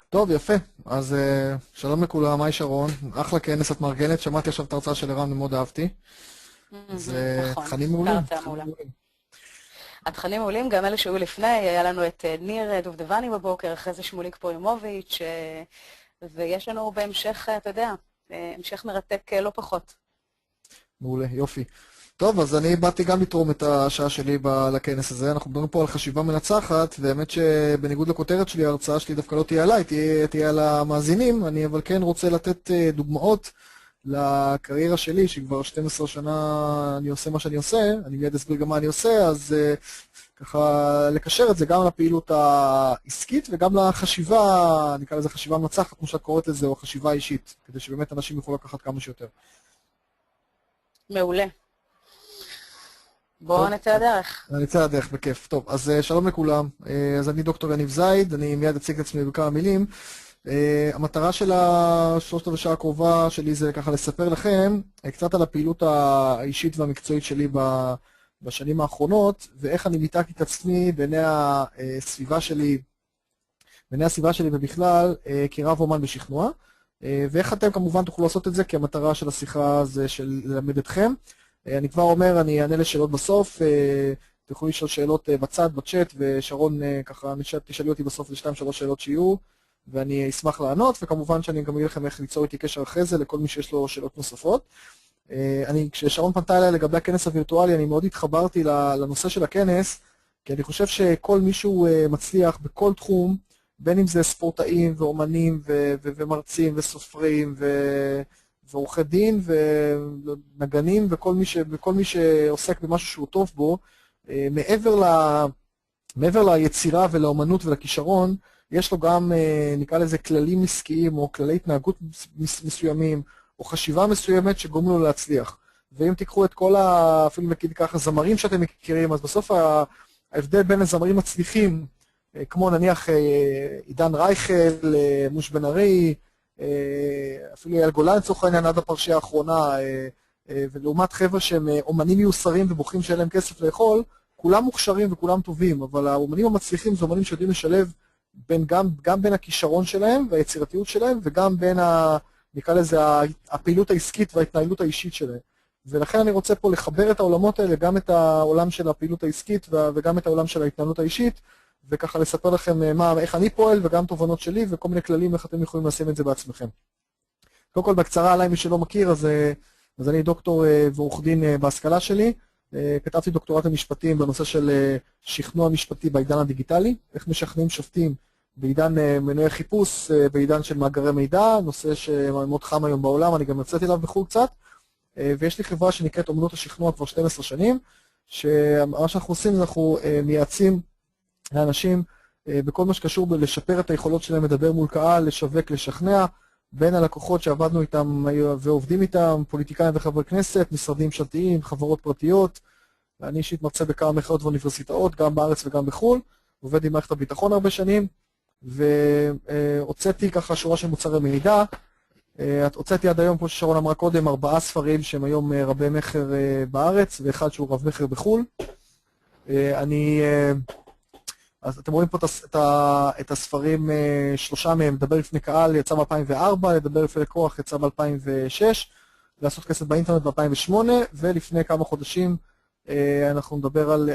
טוב, יפה. אז שלום לכולם, היי שרון. אחלה כנס את מארגנת, שמעתי עכשיו את ההרצאה של ערן ומאוד אהבתי. אז נכון, תכנים מעולים. הרצאה מעולה. התכנים מעולים, גם אלה שהיו לפני, היה לנו את ניר דובדבני בבוקר, אחרי זה שמוליק פוימוביץ', ויש לנו בהמשך, אתה יודע, המשך מרתק לא פחות. מעולה, יופי. טוב, אז אני באתי גם לתרום את השעה שלי לכנס הזה. אנחנו מדברים פה על חשיבה מנצחת, והאמת שבניגוד לכותרת שלי, ההרצאה שלי דווקא לא תהיה עליי, תהיה על המאזינים. אני אבל כן רוצה לתת דוגמאות לקריירה שלי, שכבר 12 שנה אני עושה מה שאני עושה, אני מיד אסביר גם מה אני עושה, אז ככה לקשר את זה גם לפעילות העסקית וגם לחשיבה, נקרא לזה חשיבה מנצחת, כמו שאת קוראת לזה, או חשיבה אישית, כדי שבאמת אנשים יוכלו לקחת כמה שיותר. מעולה. בואו נצא לדרך. נצא לדרך, בכיף. טוב, אז שלום לכולם. אז אני דוקטור יניב זייד, אני מיד אציג את עצמי בכמה מילים. המטרה של השלושת השעה הקרובה שלי זה ככה לספר לכם קצת על הפעילות האישית והמקצועית שלי בשנים האחרונות, ואיך אני מיתגתי את עצמי בעיני הסביבה שלי ובכלל כרב אומן בשכנוע, ואיך אתם כמובן תוכלו לעשות את זה, כי המטרה של השיחה זה של ללמד אתכם. אני כבר אומר, אני אענה לשאלות בסוף, תוכלו לשאול שאלות בצד, בצ'אט, ושרון ככה תשאלי אותי בסוף ל2-3 שאלות שיהיו, ואני אשמח לענות, וכמובן שאני גם אגיד לכם איך ליצור איתי קשר אחרי זה לכל מי שיש לו שאלות נוספות. כששרון פנתה אליי לגבי הכנס הווירטואלי, אני מאוד התחברתי לנושא של הכנס, כי אני חושב שכל מישהו מצליח בכל תחום, בין אם זה ספורטאים ואומנים ומרצים וסופרים ועורכי דין ונגנים וכל מי שעוסק במשהו שהוא טוב בו, מעבר ליצירה ולאומנות ולכישרון, יש לו גם, נקרא לזה, כללים עסקיים או כללי התנהגות מסוימים, או חשיבה מסוימת שגורמים לו להצליח. ואם תיקחו את כל אפילו נגיד ככה, זמרים שאתם מכירים, אז בסוף ההבדל בין הזמרים מצליחים, כמו נניח עידן רייכל, מוש בן ארי, אפילו יעל גולן לצורך העניין עד הפרשייה האחרונה, ולעומת חבר'ה שהם אומנים מיוסרים ובוחרים שאין להם כסף לאכול, כולם מוכשרים וכולם טובים, אבל האומנים המצליחים זה אומנים שיודעים לשלב גם בין הכישרון שלהם והיצירתיות שלהם, וגם בין נקרא לזה הפעילות העסקית וההתנהלות האישית שלהם. ולכן אני רוצה פה לחבר את העולמות האלה, גם את העולם של הפעילות העסקית וגם את העולם של ההתנהלות האישית, וככה לספר לכם איך אני פועל וגם תובנות שלי וכל מיני כללים איך אתם יכולים לשים את זה בעצמכם. קודם כל בקצרה עליי, מי שלא מכיר, אז אני דוקטור ועורך דין בהשכלה שלי. כתבתי דוקטורט למשפטים בנושא של שכנוע משפטי בעידן הדיגיטלי, איך משכנעים שופטים בעידן מנועי חיפוש, בעידן של מאגרי מידע, נושא שמאוד חם היום בעולם, אני גם יצאתי אליו בחו"ל קצת, ויש לי חברה שנקראת אומנות השכנוע כבר 12 שנים, שמה שאנחנו עושים זה אנחנו מייעצים לאנשים בכל מה שקשור בלשפר את היכולות שלהם לדבר מול קהל, לשווק, לשכנע, בין הלקוחות שעבדנו איתם ועובדים איתם, פוליטיקאים וחברי כנסת, משרדים ממשלתיים, חברות פרטיות. אני אישית מרצה בכמה מכללות ואוניברסיטאות, גם בארץ וגם בחו"ל, עובד עם מערכת הביטחון הרבה שנים, והוצאתי ככה שורה של מוצרי מידע. הוצאתי עד היום, כמו ששרון אמרה קודם, 4 ספרים שהם היום רבי מחר בארץ, ואחד שהוא רב מחר בחו"ל. אז אתם רואים פה את הספרים, 3 מהם, לדבר לפני קהל יצא ב-2004, לדבר לפני לקוח יצא ב-2006, לעשות כסף באינטרנט ב-2008, ולפני כמה חודשים אנחנו נדבר על,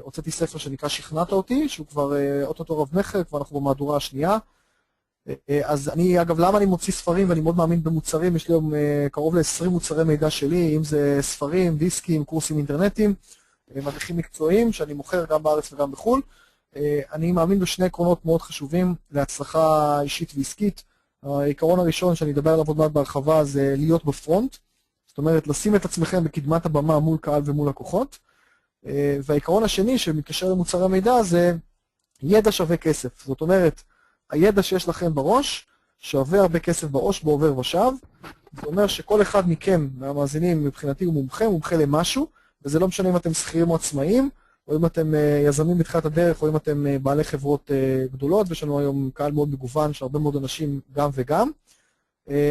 הוצאתי ספר שנקרא שכנעת אותי, שהוא כבר אוטוטו רב מחר, כבר אנחנו במהדורה השנייה. אז אגב, למה אני מוציא ספרים ואני מאוד מאמין במוצרים? יש לי היום קרוב ל-20 מוצרי מידע שלי, אם זה ספרים, דיסקים, קורסים אינטרנטיים, מדריכים מקצועיים שאני מוכר גם בארץ וגם בחו"ל. אני מאמין בשני עקרונות מאוד חשובים להצלחה אישית ועסקית. העיקרון הראשון שאני אדבר עליו עוד מעט בהרחבה זה להיות בפרונט, זאת אומרת לשים את עצמכם בקדמת הבמה מול קהל ומול לקוחות. והעיקרון השני שמתקשר למוצרי מידע זה ידע שווה כסף, זאת אומרת הידע שיש לכם בראש שווה הרבה כסף בעו"ש בעובר ושב. זאת אומרת שכל אחד מכם מהמאזינים מבחינתי הוא מומחה למשהו, וזה לא משנה אם אתם שכירים או עצמאים, או אם אתם יזמים בתחילת הדרך, או אם אתם בעלי חברות גדולות, ויש לנו היום קהל מאוד מגוון של הרבה מאוד אנשים גם וגם.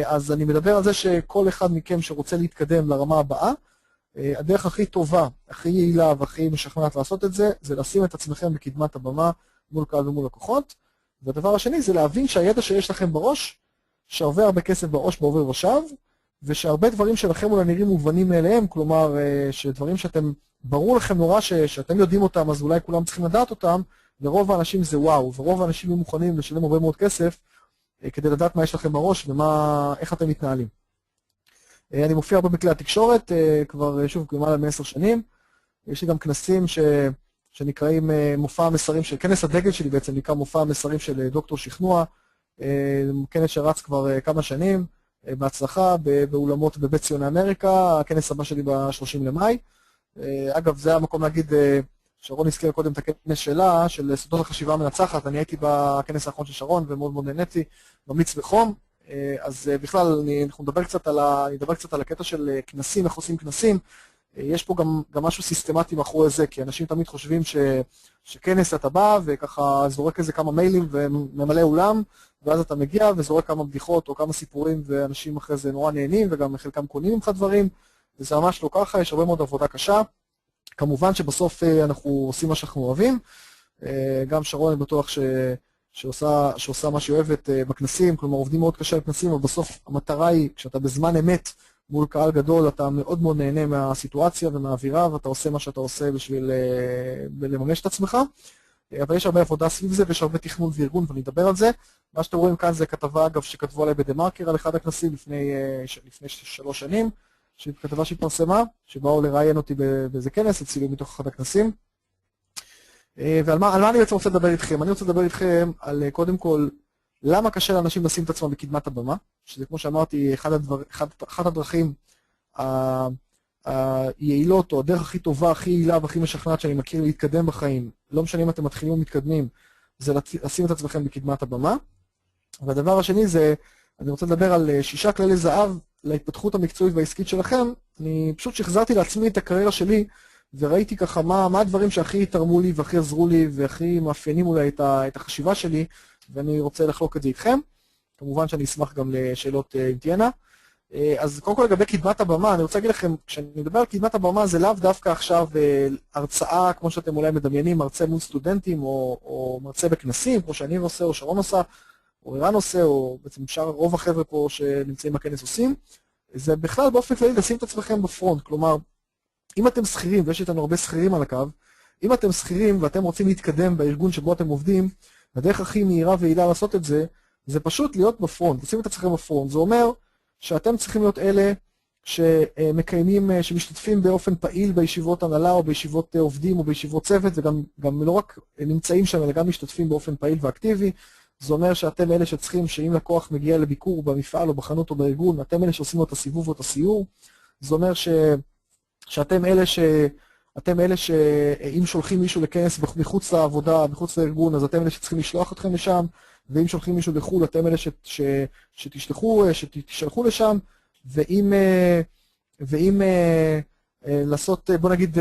אז אני מדבר על זה שכל אחד מכם שרוצה להתקדם לרמה הבאה, הדרך הכי טובה, הכי יעילה והכי משכנעת לעשות את זה, זה לשים את עצמכם בקדמת הבמה מול קהל ומול לקוחות. והדבר השני זה להבין שהידע שיש לכם בראש, שהרבה כסף בראש בעובר ושב, ושהרבה דברים שלכם אולי נראים מובנים מאליהם, כלומר שדברים שאתם, ברור לכם נורא שאתם יודעים אותם, אז אולי כולם צריכים לדעת אותם, לרוב האנשים זה וואו, ורוב האנשים יהיו מוכנים לשלם הרבה מאוד כסף, כדי לדעת מה יש לכם בראש ואיך אתם מתנהלים. אני מופיע הרבה בכלי התקשורת, כבר שוב למעלה מ10 שנים, יש לי גם כנסים שנקראים מופע המסרים של, כנס הדגל שלי בעצם נקרא מופע המסרים של דוקטור שכנוע, כנס שרץ כבר כמה שנים, בהצלחה, באולמות בבית ציוני אמריקה, הכנס הבא שלי ב-30 למאי. אגב, זה המקום להגיד, שרון הזכיר קודם את הכנס שלה, של סודות החשיבה המנצחת, אני הייתי בכנס האחרון של שרון ומאוד מאוד נהניתי, ממליץ בחום, אז בכלל אנחנו נדבר קצת על הקטע של כנסים, איך עושים כנסים, יש פה גם משהו סיסטמטי מאחורי זה, כי אנשים תמיד חושבים שכנס אתה בא וככה זורק איזה כמה מיילים וממלא אולם, ואז אתה מגיע וזורק כמה בדיחות או כמה סיפורים ואנשים אחרי זה נורא נהנים וגם חלקם קונים ממך דברים, וזה ממש לא ככה, יש הרבה מאוד עבודה קשה. כמובן שבסוף אנחנו עושים מה שאנחנו אוהבים, גם שרון אני בטוח שעושה מה שהיא אוהבת בכנסים, כלומר עובדים מאוד קשה בכנסים, אבל בסוף המטרה היא, כשאתה בזמן אמת מול קהל גדול, אתה מאוד מאוד נהנה מהסיטואציה ומהאווירה, ואתה עושה מה שאתה עושה בשביל לממש את עצמך, אבל יש הרבה עבודה סביב זה, ויש הרבה תכנון וארגון, ואני אדבר על זה. מה שאתם רואים כאן זה כתבה, אגב, שכתבו עליי בדה-מרקר על אחד הכנסים לפני 3 שנים, כתבה שהתפרסמה, שבאו לראיין אותי באיזה כנס, הצילו מתוך אחד הכנסים. ועל מה אני בעצם רוצה לדבר איתכם? אני רוצה לדבר איתכם על, קודם כל, למה קשה לאנשים לשים את עצמם בקדמת הבמה, שזה כמו שאמרתי, אחת הדרכים היעילות, או הדרך הכי טובה, הכי יעילה והכי משכנעת שאני מכיר להתקדם בחיים, לא משנה אם אתם מתחילים או מתקדמים, זה לשים את עצמכם בקדמת הבמה. והדבר השני זה, אני רוצה לדבר על 6 כללי זהב להתפתחות המקצועית והעסקית שלכם. אני פשוט שחזרתי לעצמי את הקריירה שלי, וראיתי ככה מה הדברים שהכי תרמו לי והכי עזרו לי והכי מאפיינים אולי את החשיבה שלי, ואני רוצה לחלוק את זה איתכם. כמובן שאני אשמח גם לשאלות אם תהיינה. אז קודם כל לגבי קדמת הבמה, אני רוצה להגיד לכם, כשאני מדבר על קדמת הבמה זה לאו דווקא עכשיו הרצאה, כמו שאתם אולי מדמיינים, מרצה מול סטודנטים או מרצה בכנסים, כמו שאני עושה או שרון עושה, או ערן עושה, או בעצם רוב החבר'ה פה שנמצאים בכנס עושים. זה בכלל באופן כללי לשים את עצמכם בפרונט, כלומר, אם אתם שכירים, ויש איתנו הרבה שכירים על הקו, אם אתם שכירים ואתם רוצים להתקדם בארגון שבו אתם עובדים, הדרך הכי מהירה ויעילה לעשות את זה, זה פשוט להיות בפרונט, לשים את עצמכם בפרונט. זה אומר שאתם צריכים להיות אלה שמקיימים, שמשתתפים באופן פעיל בישיבות הנהלה או בישיבות עובדים או בישיבות צוות, וגם לא רק נמצאים שם, אלא גם משתתפים באופן פעיל ואקטיבי. זה אומר שאתם אלה שצריכים, שאם לקוח מגיע לביקור במפעל או בחנות או בארגון, אתם אלה שעושים לו את הסיבוב או את הסיור. זה אומר שאתם אלה שאם שולחים מישהו לכנס מחוץ לעבודה, מחוץ לארגון, אז אתם אלה שצריכים לשלוח אתכם לשם, ואם שולחים מישהו לחו"ל, אתם אלה שתשלחו לשם, ואם לעשות, בוא נגיד,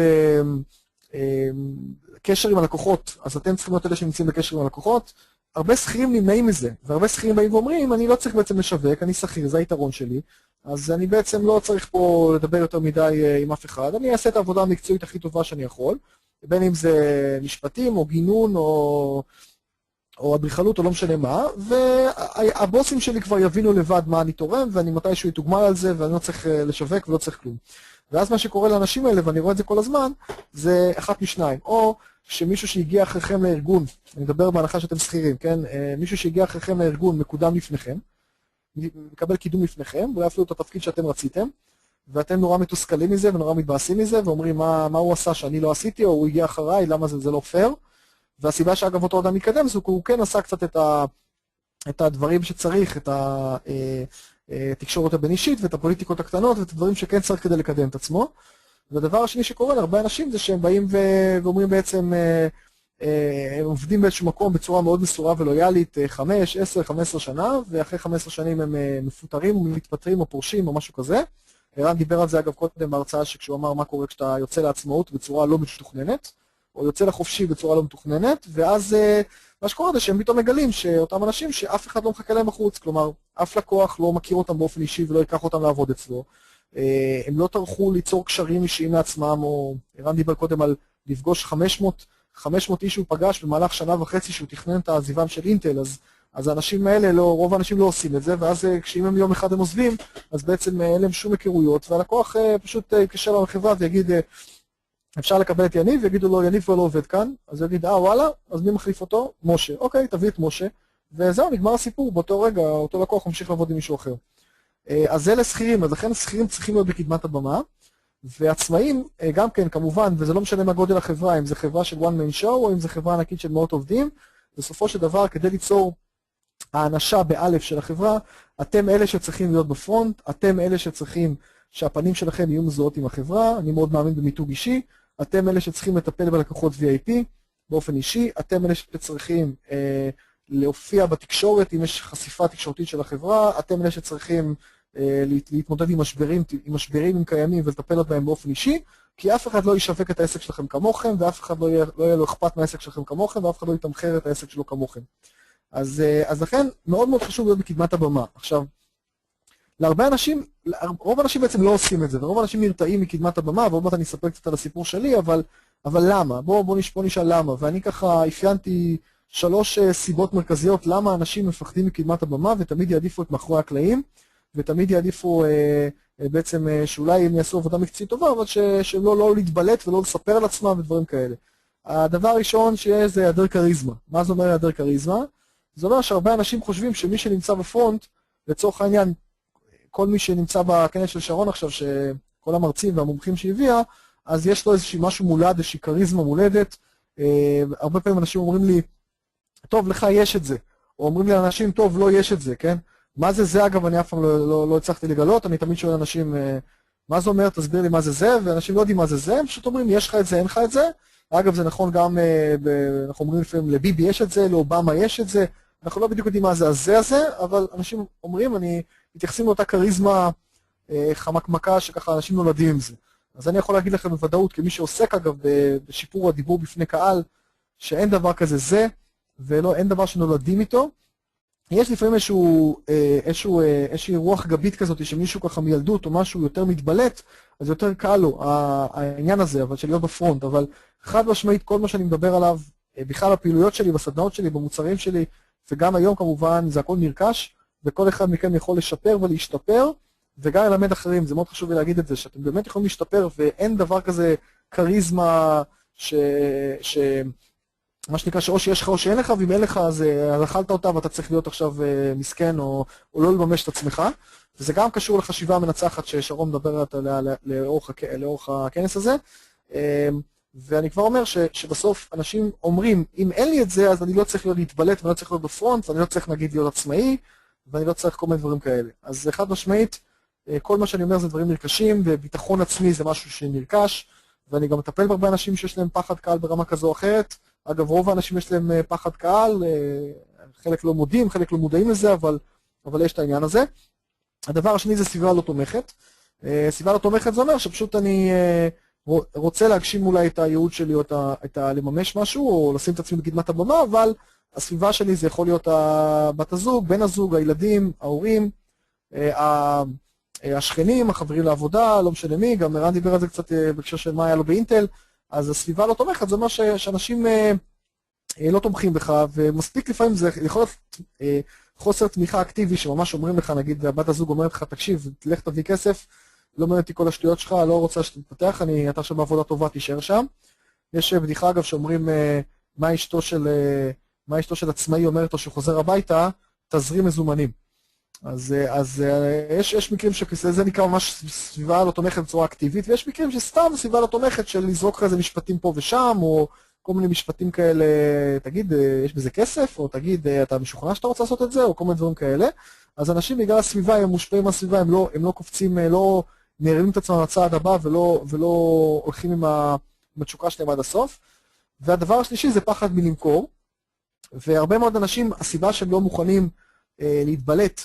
קשר עם הלקוחות, אז אתם צריכים להיות אלה שנמצאים בקשר עם הלקוחות. הרבה שכירים נמנעים מזה, והרבה שכירים באים ואומרים, אני לא צריך בעצם לשווק, אני שכיר, זה היתרון שלי, אז אני בעצם לא צריך פה לדבר יותר מדי עם אף אחד, אני אעשה את העבודה המקצועית הכי טובה שאני יכול, בין אם זה משפטים או גינון או אדריכלות או לא משנה מה, והבוסים שלי כבר יבינו לבד מה אני תורם, ואני מתישהו יתוגמל על זה, ואני לא צריך לשווק ולא צריך כלום. ואז מה שקורה לאנשים האלה, ואני רואה את זה כל הזמן, זה אחת משניים, או שמישהו שהגיע אחריכם לארגון, אני מדבר בהנחה שאתם שכירים, כן? מישהו שהגיע אחריכם לארגון מקודם לפניכם, מקבל קידום לפניכם, ואולי אפילו את התפקיד שאתם רציתם, ואתם נורא מתוסכלים מזה ונורא מתבאסים מזה, ואומרים מה הוא עשה שאני לא עשיתי, או הוא הגיע אחריי, למה זה לא פייר. והסיבה שאגב אותו אדם מתקדם, זה הוא כן עשה קצת את הדברים שצריך, את התקשורת הבין-אישית ואת הפוליטיקות הקטנות, ואת הדברים שכן צריך כדי לקדם את עצמו. והדבר השני שקורה להרבה אנשים זה שהם באים ואומרים בעצם, הם עובדים באיזשהו מקום בצורה מאוד מסורה ולויאלית 5, 10, 15 שנה, ואחרי 15 שנים הם מפוטרים או מתפטרים או פורשים או משהו כזה. ערן דיבר על זה אגב קודם בהרצאה שכשהוא אמר מה קורה כשאתה יוצא לעצמאות בצורה לא מתוכננת, או יוצא לחופשי בצורה לא מתוכננת, ואז מה שקורה זה שהם פתאום מגלים שאותם אנשים שאף אחד לא מחכה להם בחוץ, כלומר אף לקוח לא מכיר אותם באופן אישי ולא ייקח אותם לעבוד אצלו, הם לא טרחו ליצור קשרים אישיים לעצמם, או ערן דיבר קודם על לפגוש 500 איש שהוא פגש במהלך שנה וחצי שהוא תכנן את העזיבם של אינטל, אז האנשים האלה, רוב האנשים לא עושים את זה, ואז כשאם הם יום אחד הם עוזבים, אז בעצם אין להם שום היכרויות, והלקוח פשוט יתקשר לחברה ויגיד, אפשר לקבל את יניב, ויגידו לו, יניב כבר לא עובד כאן, אז הוא יגיד, וואלה, אז מי מחליף אותו? משה. אוקיי, תביא את משה, וזהו, נגמר הסיפור, באותו רגע, אותו לקוח ממשיך לעבוד עם מישהו אחר. אז זה לשכירים, אז לכן שכירים צריכים להיות בקדמת הבמה, ועצמאים גם כן, כמובן, וזה לא משנה מה גודל החברה, אם זה חברה של one man show, או אם זה חברה ענקית של מאות עובדים, בסופו של דבר, כדי ליצור האנשה באלף של החברה, אתם אלה שצריכים להיות בפרונט, אתם אלה שצריכים שהפנים שלכם יהיו מזוהות עם החברה, אני מאוד מאמין במיתוג אישי, אתם אלה שצריכים לטפל בלקוחות VIP באופן אישי, אתם אלה שצריכים להופיע בתקשורת אם יש חשיפה תקשורתית של החברה, אתם אלה שצריכים להתמודד עם משברים קיימים ולטפל בהם באופן אישי, כי אף אחד לא ישווק את העסק שלכם כמוכם, ואף אחד לא יהיה לו אכפת מהעסק שלכם כמוכם, ואף אחד לא יתמחר את העסק שלו כמוכם. אז לכן מאוד מאוד חשוב להיות בקדמת הבמה. עכשיו, להרבה אנשים, רוב האנשים בעצם לא עושים את זה, ורוב האנשים נרתעים מקדמת הבמה, ועוד מעט אני אספר קצת על הסיפור שלי, אבל למה? בוא נשאל למה, ואני ככה אפיינתי 3 סיבות מרכזיות למה אנשים מפחדים מקדמת הבמה, ותמיד יעדיפו את מאחורי הקלעים, ותמיד יעדיפו בעצם שאולי הם יעשו עבודה מקצועית טובה, אבל שהם לא להתבלט ולא לספר על עצמם ודברים כאלה. הדבר הראשון שיהיה זה היעדר כריזמה. מה זה אומר היעדר כריזמה? זה אומר שהרבה אנשים חושבים שמי שנמצא בפרונט, לצורך העניין, כל מי שנמצא בכנס של שרון עכשיו, שכל המרצים והמומחים שהביאה, אז יש לו איזושהי משהו מולד, איזושהי כריזמה מולדת. הרבה פעמים אנשים אומרים לי, טוב, לך יש את זה. או אומרים לי לאנשים, טוב, לא יש את זה, כן? מה זה זה, אגב, אני אף פעם לא הצלחתי לגלות, אני תמיד שואל אנשים, מה זה אומר, תסביר לי מה זה זה, ואנשים לא יודעים מה זה זה, הם פשוט אומרים, יש לך את זה, אין לך את זה. אגב, זה נכון גם, אנחנו אומרים לפעמים, לביבי יש את זה, לאובמה יש את זה, אנחנו לא בדיוק יודעים מה זה הזה, אבל אנשים אומרים, מתייחסים לאותה כריזמה חמקמקה, שככה אנשים נולדים עם זה. אז אני יכול להגיד לכם בוודאות, כמי שעוסק, אגב, בשיפור הדיבור בפני קהל, שאין דבר כזה זה, ואין דבר שנולדים איתו. יש לפעמים איזושהי רוח גבית כזאת, שמישהו ככה מילדות או משהו יותר מתבלט, אז יותר קל לו העניין הזה, אבל של להיות בפרונט. אבל חד משמעית, כל מה שאני מדבר עליו, בכלל הפעילויות שלי, בסדנאות שלי, במוצרים שלי, וגם היום כמובן, זה הכל נרכש, וכל אחד מכם יכול לשפר ולהשתפר, וגם ללמד אחרים. זה מאוד חשוב לי להגיד את זה, שאתם באמת יכולים להשתפר, ואין דבר כזה כריזמה מה שנקרא שאו שיש לך או שאין לך, ואם אין לך אז אכלת אותה ואתה צריך להיות עכשיו מסכן או לא לממש את עצמך. וזה גם קשור לחשיבה המנצחת ששרון מדברת עליה לאורך הכנס הזה. ואני כבר אומר שבסוף אנשים אומרים, אם אין לי את זה, אז אני לא צריך להתבלט ואני לא צריך להיות בפרונט, ואני לא צריך נגיד להיות עצמאי, ואני לא צריך כל מיני דברים כאלה. אז חד משמעית, כל מה שאני אומר זה דברים נרכשים, וביטחון עצמי זה משהו שנרכש, ואני גם מטפל בהרבה אנשים שיש להם פחד קהל ברמה כזו או אחרת. אגב, רוב האנשים יש להם פחד קהל, חלק לא מודים, חלק לא מודעים לזה, אבל יש את העניין הזה. הדבר השני זה סביבה לא תומכת. סביבה לא תומכת זה אומר שפשוט אני רוצה להגשים אולי את הייעוד שלי, או לממש משהו, או לשים את עצמי בקדמת הבמה, אבל הסביבה שלי זה יכול להיות בת הזוג, בן הזוג, הילדים, ההורים, השכנים, החברים לעבודה, לא משנה מי, גם ערן דיבר על זה קצת בהקשר של מה היה לו באינטל, אז הסביבה לא תומכת, זה אומר שאנשים לא תומכים בך, ומספיק לפעמים זה יכול להיות חוסר תמיכה אקטיבי, שממש אומרים לך, נגיד, בת הזוג אומרת לך, תקשיב, תלך תביא כסף, לא מעניין אותי כל השטויות שלך, לא רוצה שתתפתח, אתה עכשיו בעבודה טובה, תישאר שם. יש בדיחה, אגב, שאומרים, מה אשתו של עצמאי אומרת לו שחוזר הביתה, תזרים מזומנים. אז יש מקרים שזה נקרא ממש סביבה לא תומכת בצורה אקטיבית, ויש מקרים שסתם סביבה לא תומכת של לזרוק כזה משפטים פה ושם, או כל מיני משפטים כאלה, תגיד, יש בזה כסף, או תגיד, אתה משוכנע שאתה רוצה לעשות את זה, או כל מיני דברים כאלה. אז אנשים בגלל הסביבה, הם מושפעים מהסביבה, הם לא קופצים, לא נערמים את עצמם לצעד הבא, ולא הולכים עם התשוקה שלהם עד הסוף. והדבר השלישי זה פחד מלמכור, והרבה מאוד אנשים, הסיבה שהם לא מוכנים להתבלט,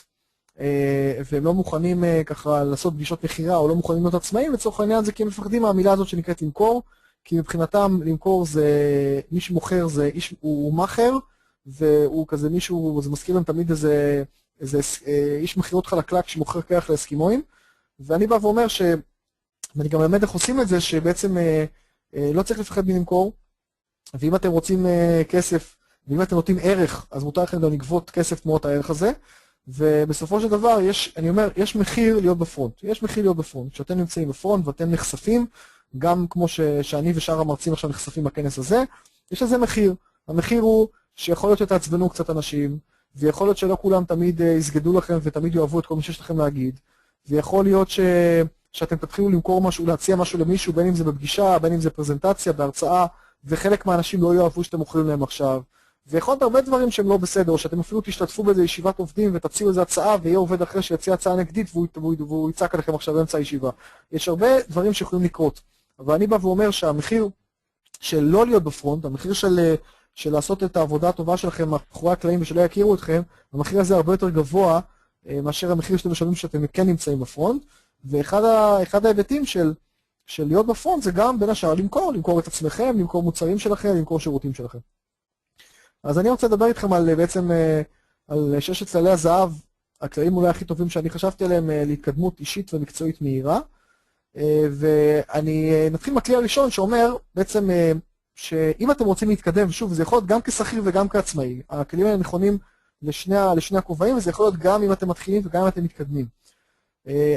והם לא מוכנים ככה לעשות פגישות מחירה, או לא מוכנים להיות עצמאים, לצורך העניין זה כי הם מפחדים מהמילה הזאת שנקראת למכור, כי מבחינתם למכור זה, מי שמוכר זה הוא מאחר, והוא כזה מישהו, זה מזכיר להם תמיד איזה איש מחירות חלקלק שמוכר כרך לאסקימואים, ואני בא ואומר ואני גם מלמד איך עושים את זה, שבעצם לא צריך לפחד מלמכור, ואם אתם רוצים כסף, ואם אתם נותנים ערך, אז מותר לכם גם לגבות כסף תמורת הערך הזה, ובסופו של דבר, אני אומר, יש מחיר להיות בפרונט. יש מחיר להיות בפרונט. כשאתם נמצאים בפרונט ואתם נחשפים, גם כמו שאני ושאר המרצים עכשיו נחשפים בכנס הזה, יש לזה מחיר. המחיר הוא שיכול להיות שתעצבנו קצת אנשים, ויכול להיות שלא כולם תמיד יסגדו לכם ותמיד יאהבו את כל מה שיש לכם להגיד, ויכול להיות שאתם תתחילו למכור משהו, להציע משהו למישהו, בין אם זה בפגישה, בין אם זה פרזנטציה, בהרצאה, וחלק מהאנשים לא יאהבו שאתם מוכרים להם עכשיו. ויכול להיות הרבה דברים שהם לא בסדר, או שאתם אפילו תשתתפו באיזה ישיבת עובדים ותציעו איזו הצעה, ויהיה עובד אחרי שיציע הצעה נגדית והוא יצעק עליכם עכשיו באמצע הישיבה. יש הרבה דברים שיכולים לקרות. אבל אני בא ואומר שהמחיר של לא להיות בפרונט, המחיר של לעשות את העבודה הטובה שלכם מאחורי הקלעים ושלא יכירו אתכם, המחיר הזה הרבה יותר גבוה מאשר המחיר שאתם משלמים שאתם כן נמצאים בפרונט. ואחד ההיבטים של להיות בפרונט זה גם בין השאר למכור את עצמכם, למכור מוצרים שלכם, למכור שירותים שלכם. אז אני רוצה לדבר איתכם על 6 צללי הזהב, הכללים אולי הכי טובים שאני חשבתי עליהם להתקדמות אישית ומקצועית מהירה. ואני נתחיל מהכלי הראשון שאומר בעצם שאם אתם רוצים להתקדם, שוב, זה יכול להיות גם כשכיר וגם כעצמאי. הכלים האלה נכונים לשני הכובעים, וזה יכול להיות גם אם אתם מתחילים וגם אם אתם מתקדמים.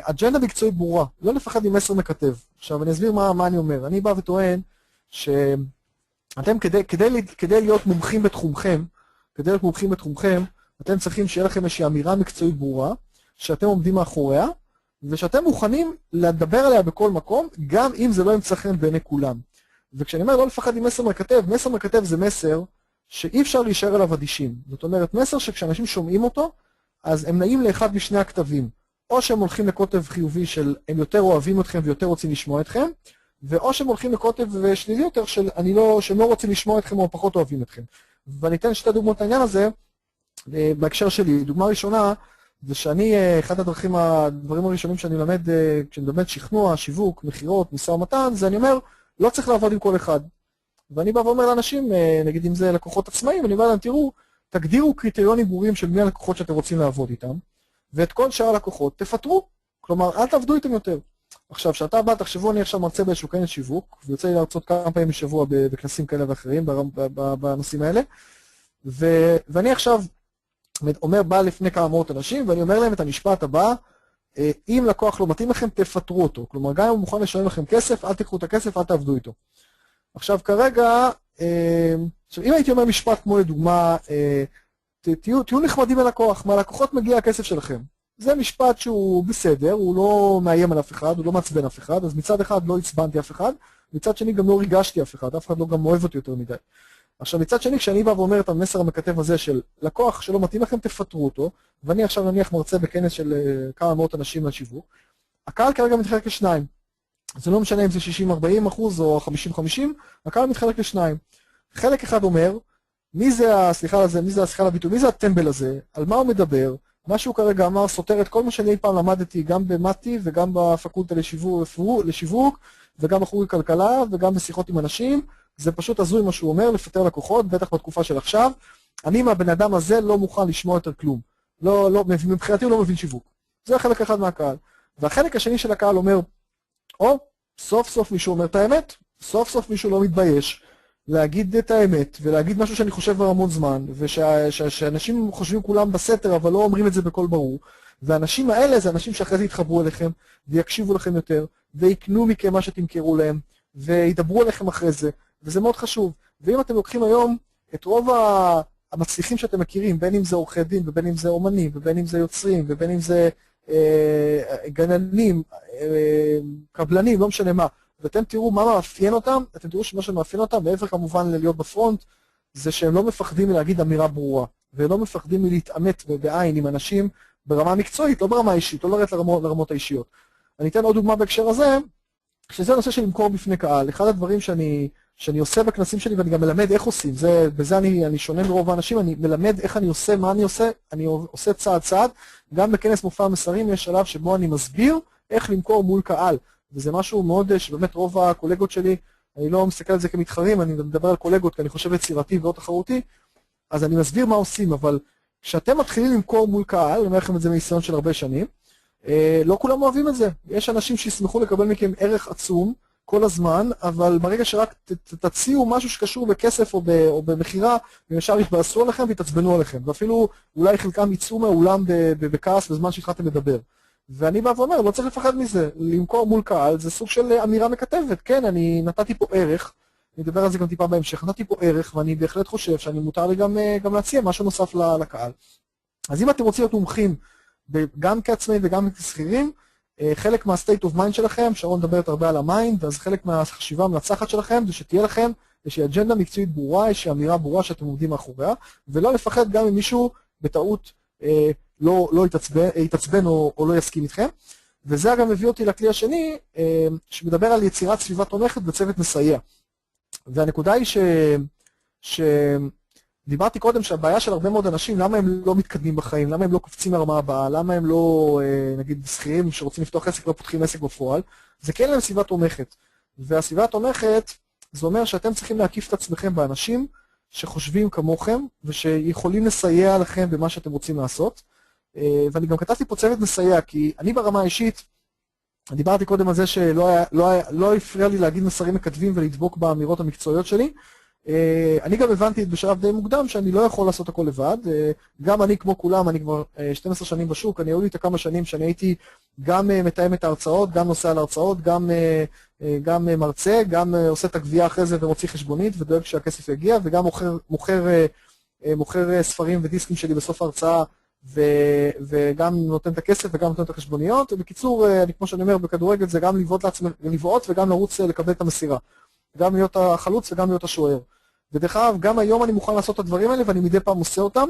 אג'נדה מקצועית ברורה, לא לפחד עם מסר מקטב. עכשיו אני אסביר מה אני אומר. אני בא וטוען שאתם כדי להיות מומחים בתחומכם, אתם צריכים שיהיה לכם איזושהי אמירה מקצועית ברורה, שאתם עומדים מאחוריה, ושאתם מוכנים לדבר עליה בכל מקום, גם אם זה לא ימצא חן בעיני כולם. וכשאני אומר לא לפחד עם מסר מקטב, מסר מקטב זה מסר שאי אפשר להישאר עליו אדישים. זאת אומרת, מסר שכשאנשים שומעים אותו, אז הם נעים לאחד משני הכתבים. או שהם הולכים לקוטב חיובי של הם יותר אוהבים אתכם ויותר רוצים לשמוע אתכם, ואו שהם הולכים לקוטב שלילי יותר של שהם לא רוצים לשמוע אתכם או פחות אוהבים אתכם. ואני אתן 2 דוגמאות לעניין הזה, בהקשר שלי. דוגמה ראשונה, זה שאני, אחד הדברים הראשונים שאני מלמד, כשאני מלמד שכנוע, שיווק, מחירות, משא ומתן, זה אני אומר, לא צריך לעבוד עם כל אחד. ואני בא ואומר לאנשים, נגיד אם זה לקוחות עצמאים, אני בא להם, תראו, תגדירו קריטריונים ברורים של מי הלקוחות שאתם רוצים לעבוד איתם, ואת כל שאר הלקוחות תפטרו. כלומר, אל תעבדו איתם יותר. עכשיו, שאתה בא, תחשבו, אני עכשיו מרצה באיזשהו כנס שיווק, ויוצא לי להרצות כמה פעמים בשבוע בכנסים כאלה ואחרים, בנושאים האלה, ואני עכשיו בא לפני כמה מאות אנשים, ואני אומר להם את המשפט הבא, אם לקוח לא מתאים לכם, תפטרו אותו. כלומר, גם אם הוא מוכן לשלם לכם כסף, אל תיקחו את הכסף, אל תעבדו איתו. עכשיו, כרגע, אם הייתי אומר משפט כמו לדוגמה, תהיו נחמדים ללקוח, מהלקוחות מגיע הכסף שלכם. זה משפט שהוא בסדר, הוא לא מאיים על אף אחד, הוא לא מעצבן אף אחד, אז מצד אחד לא הצבנתי אף אחד, מצד שני גם לא ריגשתי אף אחד לא גם אוהב אותי יותר מדי. עכשיו מצד שני, כשאני בא ואומר את המסר המקטב הזה של לקוח שלא מתאים לכם, תפטרו אותו, ואני עכשיו נניח מרצה בכנס של כמה מאות אנשים לשיווק, הקהל כרגע מתחלק לשניים. זה לא משנה אם זה 60-40% או 50-50, הקהל מתחלק לשניים. חלק אחד אומר, מי זה הטמבל הזה, על מה הוא מדבר, מה שהוא כרגע אמר סותר את כל מה שאני אי פעם למדתי גם במתי וגם בפקולטה לשיווק וגם בחוג כלכלה וגם בשיחות עם אנשים. זה פשוט הזוי מה שהוא אומר, לפטר לקוחות, בטח בתקופה של עכשיו. אני מהבן אדם הזה לא מוכן לשמוע יותר כלום. מבחינתי הוא לא מבין שיווק. זה החלק אחד מהקהל. והחלק השני של הקהל אומר, סוף סוף מישהו אומר את האמת, סוף סוף מישהו לא מתבייש להגיד את האמת, ולהגיד משהו שאני חושב כבר המון זמן, ושאנשים חושבים כולם בסתר, אבל לא אומרים את זה בקול ברור, והאנשים האלה זה אנשים שאחרי זה יתחברו אליכם, ויקשיבו לכם יותר, ויקנו מכם מה שתמכרו להם, וידברו עליכם אחרי זה, וזה מאוד חשוב. ואם אתם לוקחים היום את רוב המצליחים שאתם מכירים, בין אם זה עורכי דין, ובין אם זה אומנים, ובין אם זה יוצרים, ובין אם זה גננים, קבלנים, לא משנה מה, ואתם תראו מה מאפיין אותם, אתם תראו שמה שמאפיין אותם, מעבר כמובן להיות בפרונט, זה שהם לא מפחדים מלהגיד אמירה ברורה, ולא מפחדים מלהתעמת בעין עם אנשים ברמה מקצועית, לא ברמה אישית, לא לרדת לרמות האישיות. אני אתן עוד דוגמה בהקשר הזה, שזה הנושא של למכור בפני קהל. אחד הדברים שאני עושה בכנסים שלי, ואני גם מלמד איך עושים, בזה אני שונה מרוב האנשים, אני מלמד איך אני עושה, מה אני עושה, אני עושה צעד צעד, גם בכנס מופע המסרים יש שלב שבו אני מסביר איך למכור מול קהל. וזה משהו מאוד שבאמת רוב הקולגות שלי, אני לא מסתכל על זה כמתחרים, אני מדבר על קולגות כי אני חושב יצירתי ועוד תחרותי, אז אני מסביר מה עושים, אבל כשאתם מתחילים למכור מול קהל, אני אומר לכם את זה מניסיון של הרבה שנים, לא כולם אוהבים את זה. יש אנשים שישמחו לקבל מכם ערך עצום כל הזמן, אבל ברגע שרק תציעו משהו שקשור בכסף או במחירה, הם ישר יתבאסו עליכם ויתעצבנו עליכם. ואפילו אולי חלקם יצאו מהאולם בכעס בזמן שהתחלתם לדבר. ואני בא ואומר, לא צריך לפחד מזה. למכור מול קהל זה סוג של אמירה מקטבת. כן, אני נתתי פה ערך, אני אדבר על זה גם טיפה בהמשך, נתתי פה ערך, ואני בהחלט חושב שאני מותר לי גם להציע משהו נוסף לקהל. אז אם אתם רוצים להיות מומחים, גם כעצמאים וגם כשכירים, חלק מה-state of mind שלכם, שרון מדברת הרבה על המיינד, אז חלק מהחשיבה המנצחת שלכם, זה שתהיה לכם איזושהי אג'נדה מקצועית ברורה, איזושהי אמירה ברורה שאתם עומדים מאחוריה, ולא לפחד גם אם מישהו בטעות לא יתעצבן או לא יסכים איתכם. וזה גם מביא אותי לכלי השני, שמדבר על יצירת סביבה תומכת בצוות מסייע. והנקודה היא דיברתי קודם שהבעיה של הרבה מאוד אנשים, למה הם לא מתקדמים בחיים, למה הם לא קופצים לרמה הבאה, למה הם לא, נגיד, שכירים שרוצים לפתוח עסק, לא פותחים עסק בפועל, זה כן להם סביבה תומכת. והסביבה התומכת, זה אומר שאתם צריכים להקיף את עצמכם באנשים שחושבים כמוכם, ושיכולים לסייע לכם במה שאתם רוצים לעשות. ואני גם כתבתי פה צוות מסייע, כי אני ברמה האישית, דיברתי קודם על זה שלא הפריע לי להגיד מסרים מקדבים ולדבוק באמירות המקצועיות שלי, אני גם הבנתי בשלב די מוקדם שאני לא יכול לעשות הכל לבד, גם אני כמו כולם, אני כבר 12 שנים בשוק, היו לי את כמה שנים שאני הייתי גם מתאם את ההרצאות, גם נוסע על ההרצאות, גם מרצה, גם עושה את הגבייה אחרי זה ומוציא חשבונית ודואג שהכסף יגיע, וגם מוכר ספרים ודיסקים שלי בסוף ההרצאה, וגם נותן את הכסף וגם נותן את החשבוניות. בקיצור, כמו שאני אומר, בכדורגל זה גם לבעוט וגם לרוץ לקבל את המסירה. גם להיות החלוץ וגם להיות השוער. ודרך אגב, גם היום אני מוכן לעשות את הדברים האלה, ואני מדי פעם עושה אותם,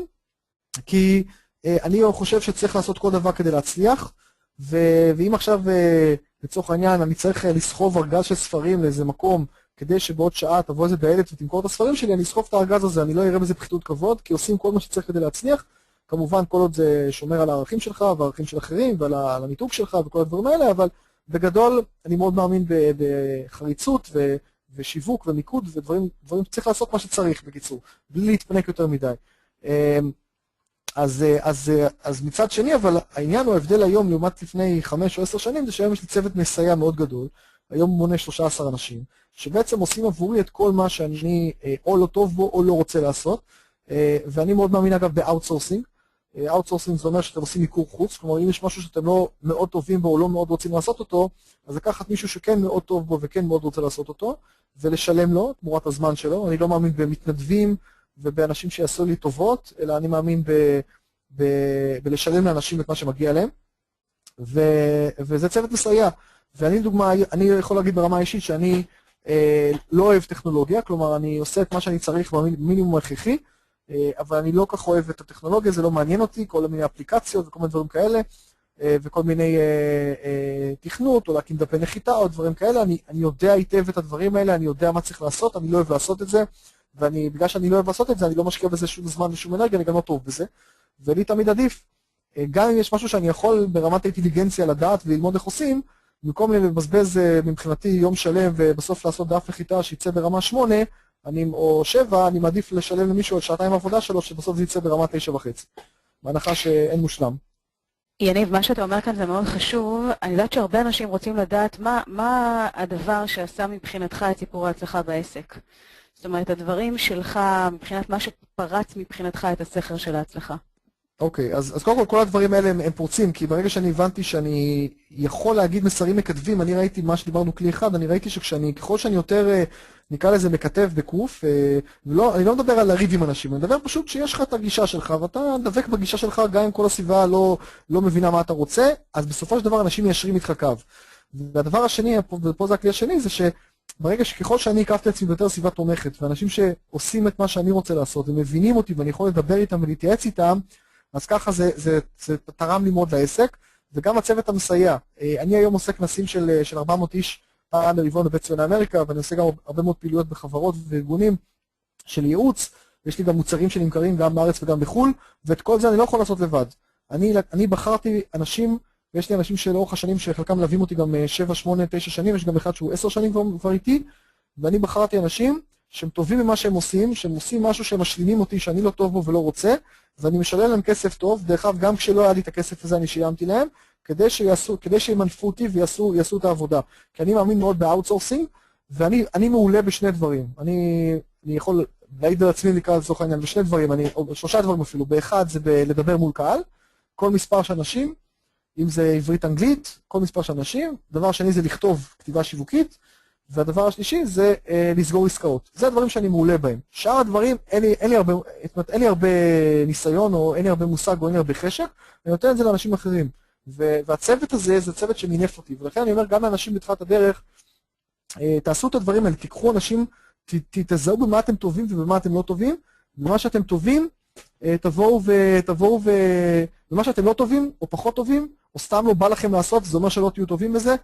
כי אני חושב שצריך לעשות כל דבר כדי להצליח, ואם עכשיו, לצורך העניין, אני צריך לסחוב ארגז של ספרים לאיזה מקום, כדי שבעוד שעה תבוא איזה דיילת ותמכור את הספרים שלי, אני אסחוב את הארגז הזה, אני לא אראה בזה פחיתות כבוד, כי עושים כל מה שצריך כדי להצליח, כמובן כל עוד זה שומר על הערכים שלך, והערכים של אחרים, ועל המיתוג שלך וכל הדברים האלה, אבל בגדול אני מאוד מאמין בחריצות ושיווק ומיקוד ודברים שצריך לעשות מה שצריך בקיצור, בלי להתפנק יותר מדי. אז מצד שני, אבל העניין הוא ההבדל היום לעומת לפני 5 או 10 שנים, זה שהיום יש לי צוות מסייע מאוד גדול, היום הוא מונה 13 אנשים, שבעצם עושים עבורי את כל מה שאני או לא טוב בו או לא רוצה לעשות, ואני מאוד מאמין אגב באוטסורסינג. אאוטסורסינג זה אומר שאתם עושים מיקור חוץ, כלומר אם יש משהו שאתם לא מאוד טובים בו או לא מאוד רוצים לעשות אותו, אז לקחת מישהו שכן מאוד טוב בו וכן מאוד רוצה לעשות אותו, ולשלם לו תמורת הזמן שלו. אני לא מאמין במתנדבים ובאנשים שיעשו לי טובות, אלא אני מאמין בלשלם לאנשים את מה שמגיע להם, וזה צוות מסייע. ואני דוגמה, אני יכול להגיד ברמה האישית שאני לא אוהב טכנולוגיה, כלומר אני עושה את מה שאני צריך במינימום הכרחי, אבל אני לא כך אוהב את הטכנולוגיה, זה לא מעניין אותי, כל מיני אפליקציות וכל מיני דברים כאלה, וכל מיני תכנות, או להקים דפי נחיתה או דברים כאלה, אני יודע היטב את הדברים האלה, אני יודע מה צריך לעשות, אני לא אוהב לעשות את זה, ובגלל שאני לא אוהב לעשות את זה, אני לא משקיע בזה שום זמן ושום אנרגיה, אני גם לא טוב בזה, ולי תמיד עדיף, גם אם יש משהו שאני יכול ברמת האינטליגנציה לדעת וללמוד איך עושים, במקום לבזבז מבחינתי יום שלם ובסוף לעשות דף נחיתה שיצא ברמה 8, או 7, אני מעדיף לשלם למישהו על שעתיים עבודה שלו, שבסוף זה יצא ברמה 9.5. בהנחה שאין מושלם. יניב, מה שאתה אומר כאן זה מאוד חשוב. אני יודעת שהרבה אנשים רוצים לדעת מה הדבר שעשה מבחינתך את סיפור ההצלחה בעסק. זאת אומרת, הדברים שלך, מבחינת מה שפרץ מבחינתך את הסכר של ההצלחה. אוקיי, אז קודם כל הדברים האלה הם פורצים, כי ברגע שאני הבנתי שאני יכול להגיד מסרים מקדבים, אני ראיתי מה שדיברנו כלי אחד, אני ראיתי ככל שאני יותר, נקרא לזה מקטב בקוף, אני לא מדבר על לריב עם אנשים, אני מדבר פשוט שיש לך את הגישה שלך, ואתה דבק בגישה שלך גם אם כל הסביבה לא מבינה מה אתה רוצה, אז בסופו של דבר אנשים מיישרים איתך קו. והדבר השני, ופה זה הכלי השני, זה שברגע שככל שאני הקפתי עצמי ביותר סביבה תומכת, ואנשים שעושים את מה שאני רוצה לעשות, ומבינים אותי ואני יכול לדבר איתם ולהתייעץ איתם, אז ככה זה תרם לי מאוד לעסק, וגם הצוות המסייע. אני היום עושה כנסים של 400 איש פעם ברבעון בבית ציוני אמריקה, ואני עושה גם הרבה מאוד פעילויות בחברות וארגונים של ייעוץ, ויש לי גם מוצרים שנמכרים גם בארץ וגם בחול, ואת כל זה אני לא יכול לעשות לבד. אני בחרתי אנשים, ויש לי אנשים שלאורך השנים שחלקם מלווים אותי גם 7, 8, 9 שנים, יש גם אחד שהוא 10 שנים כבר איתי, ואני בחרתי אנשים שהם טובים במה שהם עושים משהו שהם משלימים אותי שאני לא טוב בו ולא רוצה, ואני משלם להם כסף טוב, דרך אגב גם כשלא היה לי את הכסף הזה אני שילמתי להם, כדי שימנפו אותי ויעשו את העבודה. כי אני מאמין מאוד באוטסורסינג, ואני מעולה בשני דברים. אני יכול להעיד על עצמי לקראת לצורך העניין בשני דברים, או שלושה דברים אפילו. באחד זה לדבר מול קהל, כל מספר של אנשים, אם זה עברית אנגלית, כל מספר של אנשים. דבר שני זה לכתוב כתיבה שיווקית, והדבר השלישי זה לסגור עסקאות. זה הדברים שאני מעולה בהם. שאר הדברים, אין לי הרבה ניסיון, או אין לי הרבה מושג, או אין לי הרבה חשק, אני נותן את זה לאנשים אחרים. והצוות הזה זה צוות שמינף אותי, ולכן אני אומר גם לאנשים בתחילת הדרך, תעשו את הדברים האלה, תיקחו אנשים, תזהו במה אתם טובים ובמה אתם לא טובים, במה שאתם טובים, תבואו במה שאתם לא טובים, או פחות טובים, או סתם לא בא לכם לעשות, זה אומר שלא תהיו טובים בזה,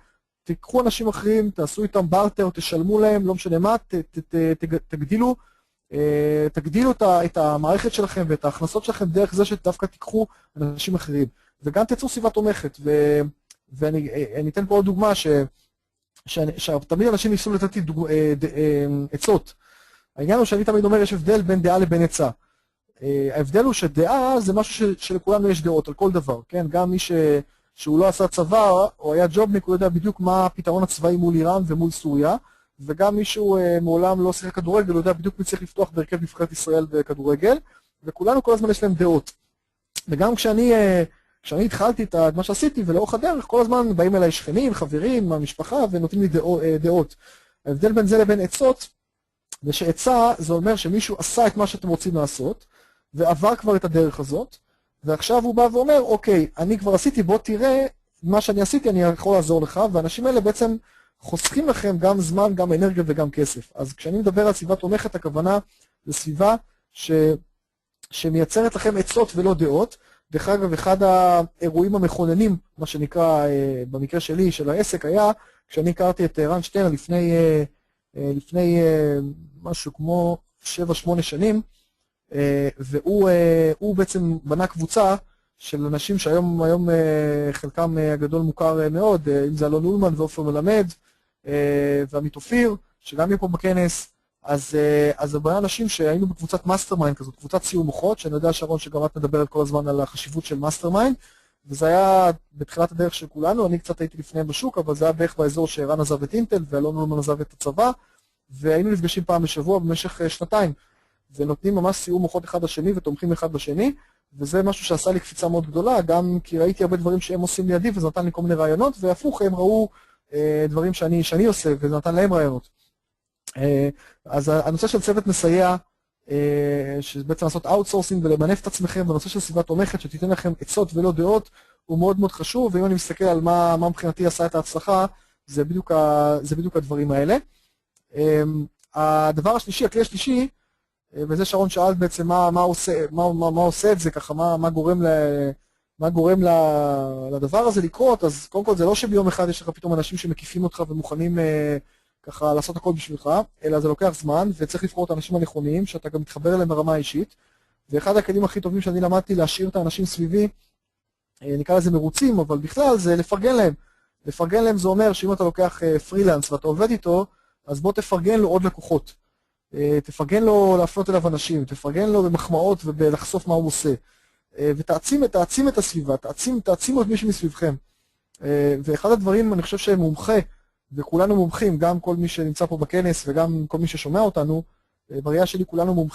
תיקחו אנשים אחרים, תעשו איתם בארטר, תשלמו להם, לא משנה מה, תגדילו את המערכת שלכם ואת ההכנסות שלכם דרך זה שדווקא תיקחו אנשים אחרים. וגם תצאו סביבה תומכת, ואני אתן פה עוד דוגמה שתמיד אנשים ניסו לתת לי עצות. העניין הוא שאני תמיד אומר, יש הבדל בין דעה לבין עצה. ההבדל הוא שדעה זה משהו שלכולנו יש דעות על כל דבר, כן? גם מי שהוא לא עשה צבא, או היה ג'ובניק, הוא יודע בדיוק מה הפתרון הצבאי מול איראן ומול סוריה, וגם מישהו מעולם לא שיחק כדורגל, הוא יודע בדיוק מי צריך לפתוח בהרכב נבחרת ישראל בכדורגל, וכולנו כל הזמן יש להם דעות. וגם כשאני התחלתי את מה שעשיתי, ולאורך הדרך, כל הזמן באים אליי שכנים, חברים, מהמשפחה, ונותנים לי דעות. ההבדל בין זה לבין עצות, זה שעצה, זה אומר שמישהו עשה את מה שאתם רוצים לעשות, ועבר כבר את הדרך הזאת, ועכשיו הוא בא ואומר, אוקיי, אני כבר עשיתי, בוא תראה, מה שאני עשיתי, אני יכול לעזור לך, והאנשים האלה בעצם חוסכים לכם גם זמן, גם אנרגיה וגם כסף. אז כשאני מדבר על סביבה תומכת, הכוונה לסביבה שמייצרת לכם עצות ולא דעות. דרך אגב, אחד האירועים המכוננים, מה שנקרא, במקרה שלי, של העסק, היה כשאני הכרתי את רן שטרן לפני משהו כמו 7-8 שנים, והוא בעצם בנה קבוצה של אנשים שהיום חלקם הגדול מוכר מאוד, אם זה אלון אולמן ואופר מלמד, ועמית אופיר, שגם יהיה פה בכנס. אז הרבה אנשים שהיינו בקבוצת מאסטרמיינד כזאת, קבוצת סיום מוחות, שאני יודע שרון שגם את מדברת כל הזמן על החשיבות של מאסטרמיינד, וזה היה בתחילת הדרך של כולנו, אני קצת הייתי לפניהם בשוק, אבל זה היה בערך באזור שרן עזב את אינטל, ואלון אולמן עזב את הצבא, והיינו נפגשים פעם בשבוע במשך 2 ונותנים ממש סיום מוחות אחד לשני ותומכים אחד בשני, וזה משהו שעשה לי קפיצה מאוד גדולה, גם כי ראיתי הרבה דברים שהם עושים לידי, וזה נתן לי כל מיני רעיונות, והפוך, הם ראו דברים שאני עושה, וזה נתן להם רעיונות. אז הנושא של צוות מסייע, שבעצם לעשות אאוטסורסינג ולמנף את עצמכם, בנושא של סביבה תומכת, שתיתן לכם עצות ולא דעות, הוא מאוד מאוד חשוב, ואם אני מסתכל על מה מבחינתי עשה את ההצלחה, זה בדיוק הדברים האלה. הדבר השלישי, הכלי השלישי, וזה שרון שאל בעצם מה עושה את זה, ככה, מה גורם לדבר הזה לקרות. אז קודם כל זה לא שביום אחד יש לך פתאום אנשים שמקיפים אותך ומוכנים ככה לעשות הכל בשבילך, אלא זה לוקח זמן, וצריך לבחור את האנשים הנכונים, שאתה גם מתחבר אליהם ברמה האישית. ואחד הכלים הכי טובים שאני למדתי להשאיר את האנשים סביבי, נקרא לזה מרוצים, אבל בכלל זה לפרגן להם. לפרגן להם זה אומר שאם אתה לוקח פרילנס ואתה עובד איתו, אז בוא תפרגן לו עוד לקוחות. תפרגן לו להפנות אליו אנשים, תפרגן לו במחמאות ובלחשוף מה הוא עושה. ותעצים את הסביבה, תעצימו את מישהו מסביבכם. ואחד הדברים, אני חושב שהם מומחה, וכולנו מומחים, גם כל מי שנמצא פה בכנס וגם כל מי ששומע אותנו, בראייה שלי כולנו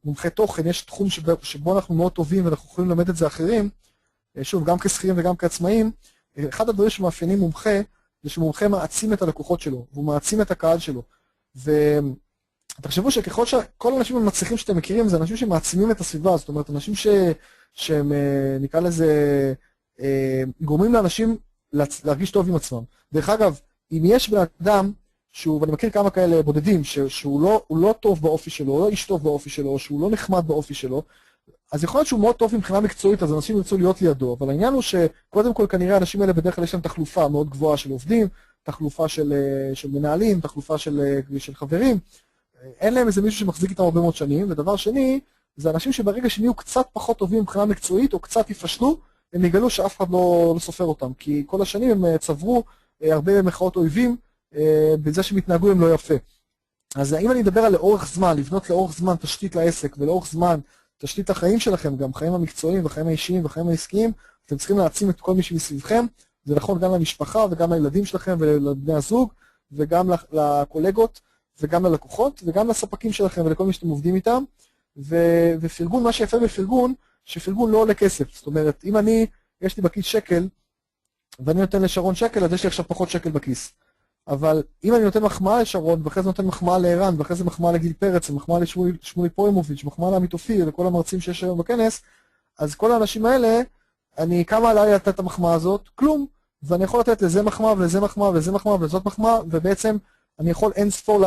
מומחי תוכן, יש תחום שבו אנחנו מאוד טובים ואנחנו יכולים ללמד את זה אחרים, שוב, גם כשכירים וגם כעצמאים. אחד הדברים שמאפיינים מומחה, זה שמומחה מעצים את הלקוחות שלו, והוא מעצים את הקהל שלו. ותחשבו שככל שכל האנשים המצליחים שאתם מכירים, זה אנשים שמעצימים את הסביבה, זאת אומרת, אנשים שהם, נקרא לזה, גורמים לאנשים להרגיש טוב עם עצמם. דרך אגב, אם יש בן אדם, ואני מכיר כמה כאלה בודדים, שהוא לא טוב באופי שלו, הוא לא איש טוב באופי שלו, שהוא לא נחמד באופי שלו, אז יכול להיות שהוא מאוד טוב מבחינה מקצועית, אז אנשים ירצו להיות לידו, אבל העניין הוא שקודם כל כנראה האנשים האלה בדרך כלל יש להם תחלופה מאוד גבוהה של עובדים, תחלופה של מנהלים, תחלופה של חברים, אין להם איזה מישהו שמחזיק איתם הרבה מאוד שנים. ודבר שני, זה אנשים שברגע שנהיו קצת פחות טובים מבחינה מקצועית, או קצת יפשלו, הם יגלו שאף אחד לא סופר אותם, כי כל השנים הם צברו הרבה מחאות אויבים, בזה שהם התנהגו הם לא יפה. אז אם אני מדבר על לאורך זמן, לבנות לאורך זמן תשתית לעסק, ולאורך זמן תשתית החיים שלכם, גם חיים המקצועיים וחיים האישיים וחיים העסקיים, אתם צריכים להעצים את כל מי שמסביבכם, זה נכון גם למשפחה וגם לילדים שלכם ולבני הזוג, וגם לקולגות, וגם ללקוחות, וגם לספקים שלכם ולכל מי שאתם עובדים איתם, ופרגון, מה שיפה בפרגון, שפרגון לא עולה כסף, זאת אומרת, אם יש לי בכיס שקל, ואני נותן לשרון שקל, אז יש לי עכשיו פחות שקל בכיס. אבל אם אני נותן מחמאה לשרון, ואחרי זה נותן מחמאה לערן, ואחרי זה מחמאה לגיל פרץ, ומחמאה לשמולי פוימוביץ', מחמאה לעמית אופיר, לכל המרצים שיש היום בכנס, אז כל האנשים האלה, כמה עליי לתת את המחמאה הזאת? כלום. ואני יכול לתת לזה מחמאה, ולזה מחמאה, ולזה מחמאה, ולזאת מחמאה, ובעצם אני יכול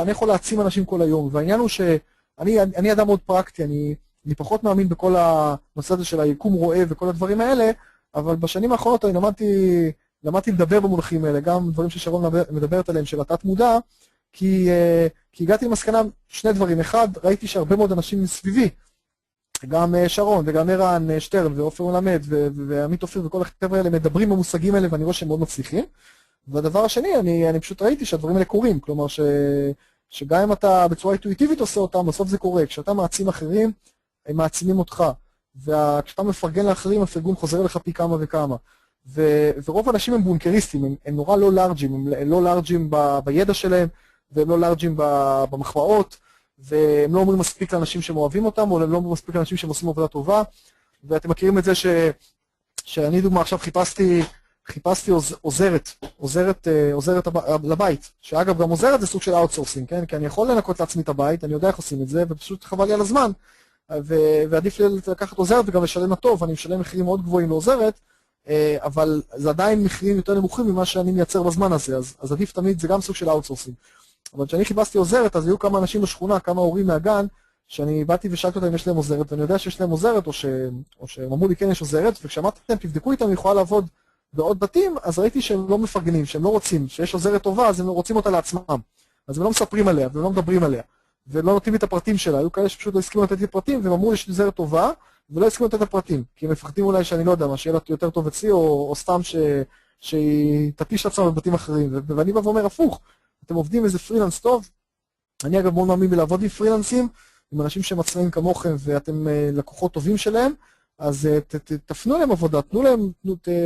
אני יכול להעצים אנשים כל היום. והעניין הוא שאני אדם מאוד פרקטי, אני פחות מאמין בכל הנושא הזה של היקום רואה וכל הדברים האלה, אבל בשנים האחרונות אני למדתי לדבר במונחים האלה, גם דברים ששרון מדברת עליהם, של התת מודע, כי הגעתי למסקנה שני דברים. אחד, ראיתי שהרבה מאוד אנשים מסביבי, גם שרון וגם ערן שטרן ואופר מלמד ועמית אופיר וכל החבר'ה האלה מדברים במושגים האלה, ואני רואה שהם מאוד מצליחים. והדבר השני, אני פשוט ראיתי שהדברים האלה קורים, כלומר שגם אם אתה בצורה אינטואיטיבית עושה אותם, בסוף זה קורה. כשאתה מעצים אחרים, הם מעצימים אותך. וכשאתה מפרגן לאחרים, הפרגון חוזר לך פי כמה וכמה. ורוב האנשים הם בונקריסטים, הם נורא לא לארג'ים, הם לא לארג'ים בידע שלהם, והם לא לארג'ים במחמאות, והם לא אומרים מספיק לאנשים שהם אוהבים אותם, או הם לא אומרים מספיק לאנשים שהם עושים עבודה טובה. ואתם מכירים את זה שאני דוגמה עכשיו חיפשתי עוזרת לבית, שאגב גם עוזרת זה סוג של אאוטסורסינג, כן? כי אני יכול לנקות לעצמי את הבית, אני יודע איך עושים את זה, ופשוט חבל לי על הזמן, ועדיף לי לקחת עוזרת וגם לשלם הטוב, אני משלם מחירים מאוד גבוהים לעוזרת, אבל זה עדיין מחירים יותר נמוכים ממה שאני מייצר בזמן הזה, אז עדיף תמיד, זה גם סוג של אאוטסורסינג. אבל כשאני חיפשתי עוזרת, אז היו כמה אנשים בשכונה, כמה הורים מהגן, שאני באתי ושאלתי אותם אם יש להם עוזרת, ואני יודע שיש להם עוזרת, או שהם אמרו לי כן יש עוזרת, וכשאמרתי להם תבדקו איתם, היא יכולה לעבוד בעוד בתים, אז ראיתי שהם לא מפרגנים, שהם לא רוצים, שיש עוזרת טובה, אז הם רוצים אותה לעצמם. אז הם לא מספרים עליה, והם לא מדברים עליה, ולא נותנים לי את הפרטים שלה. היו כאלה שפשוט לא הסכימו לתת לי פרטים, והם אמרו לי שיש עוזרת טובה, ולא הסכימו לתת את הפרטים, כי הם מפחדים אולי שאני לא יודע מה, שיהיה לה יותר טוב אצלי, או סתם שהיא תפיש לעצמה בבתים אחרים. ואני בא ואומר הפוך, אתם עובדים איזה פרילנס טוב, אני אגב מאוד מאמין בלעבוד עם פרילנסים, עם אנשים שהם עצמאים כמוכם, ואתם לקוחות טובים שלהם, אז תפנו להם עבודה, תנו להם,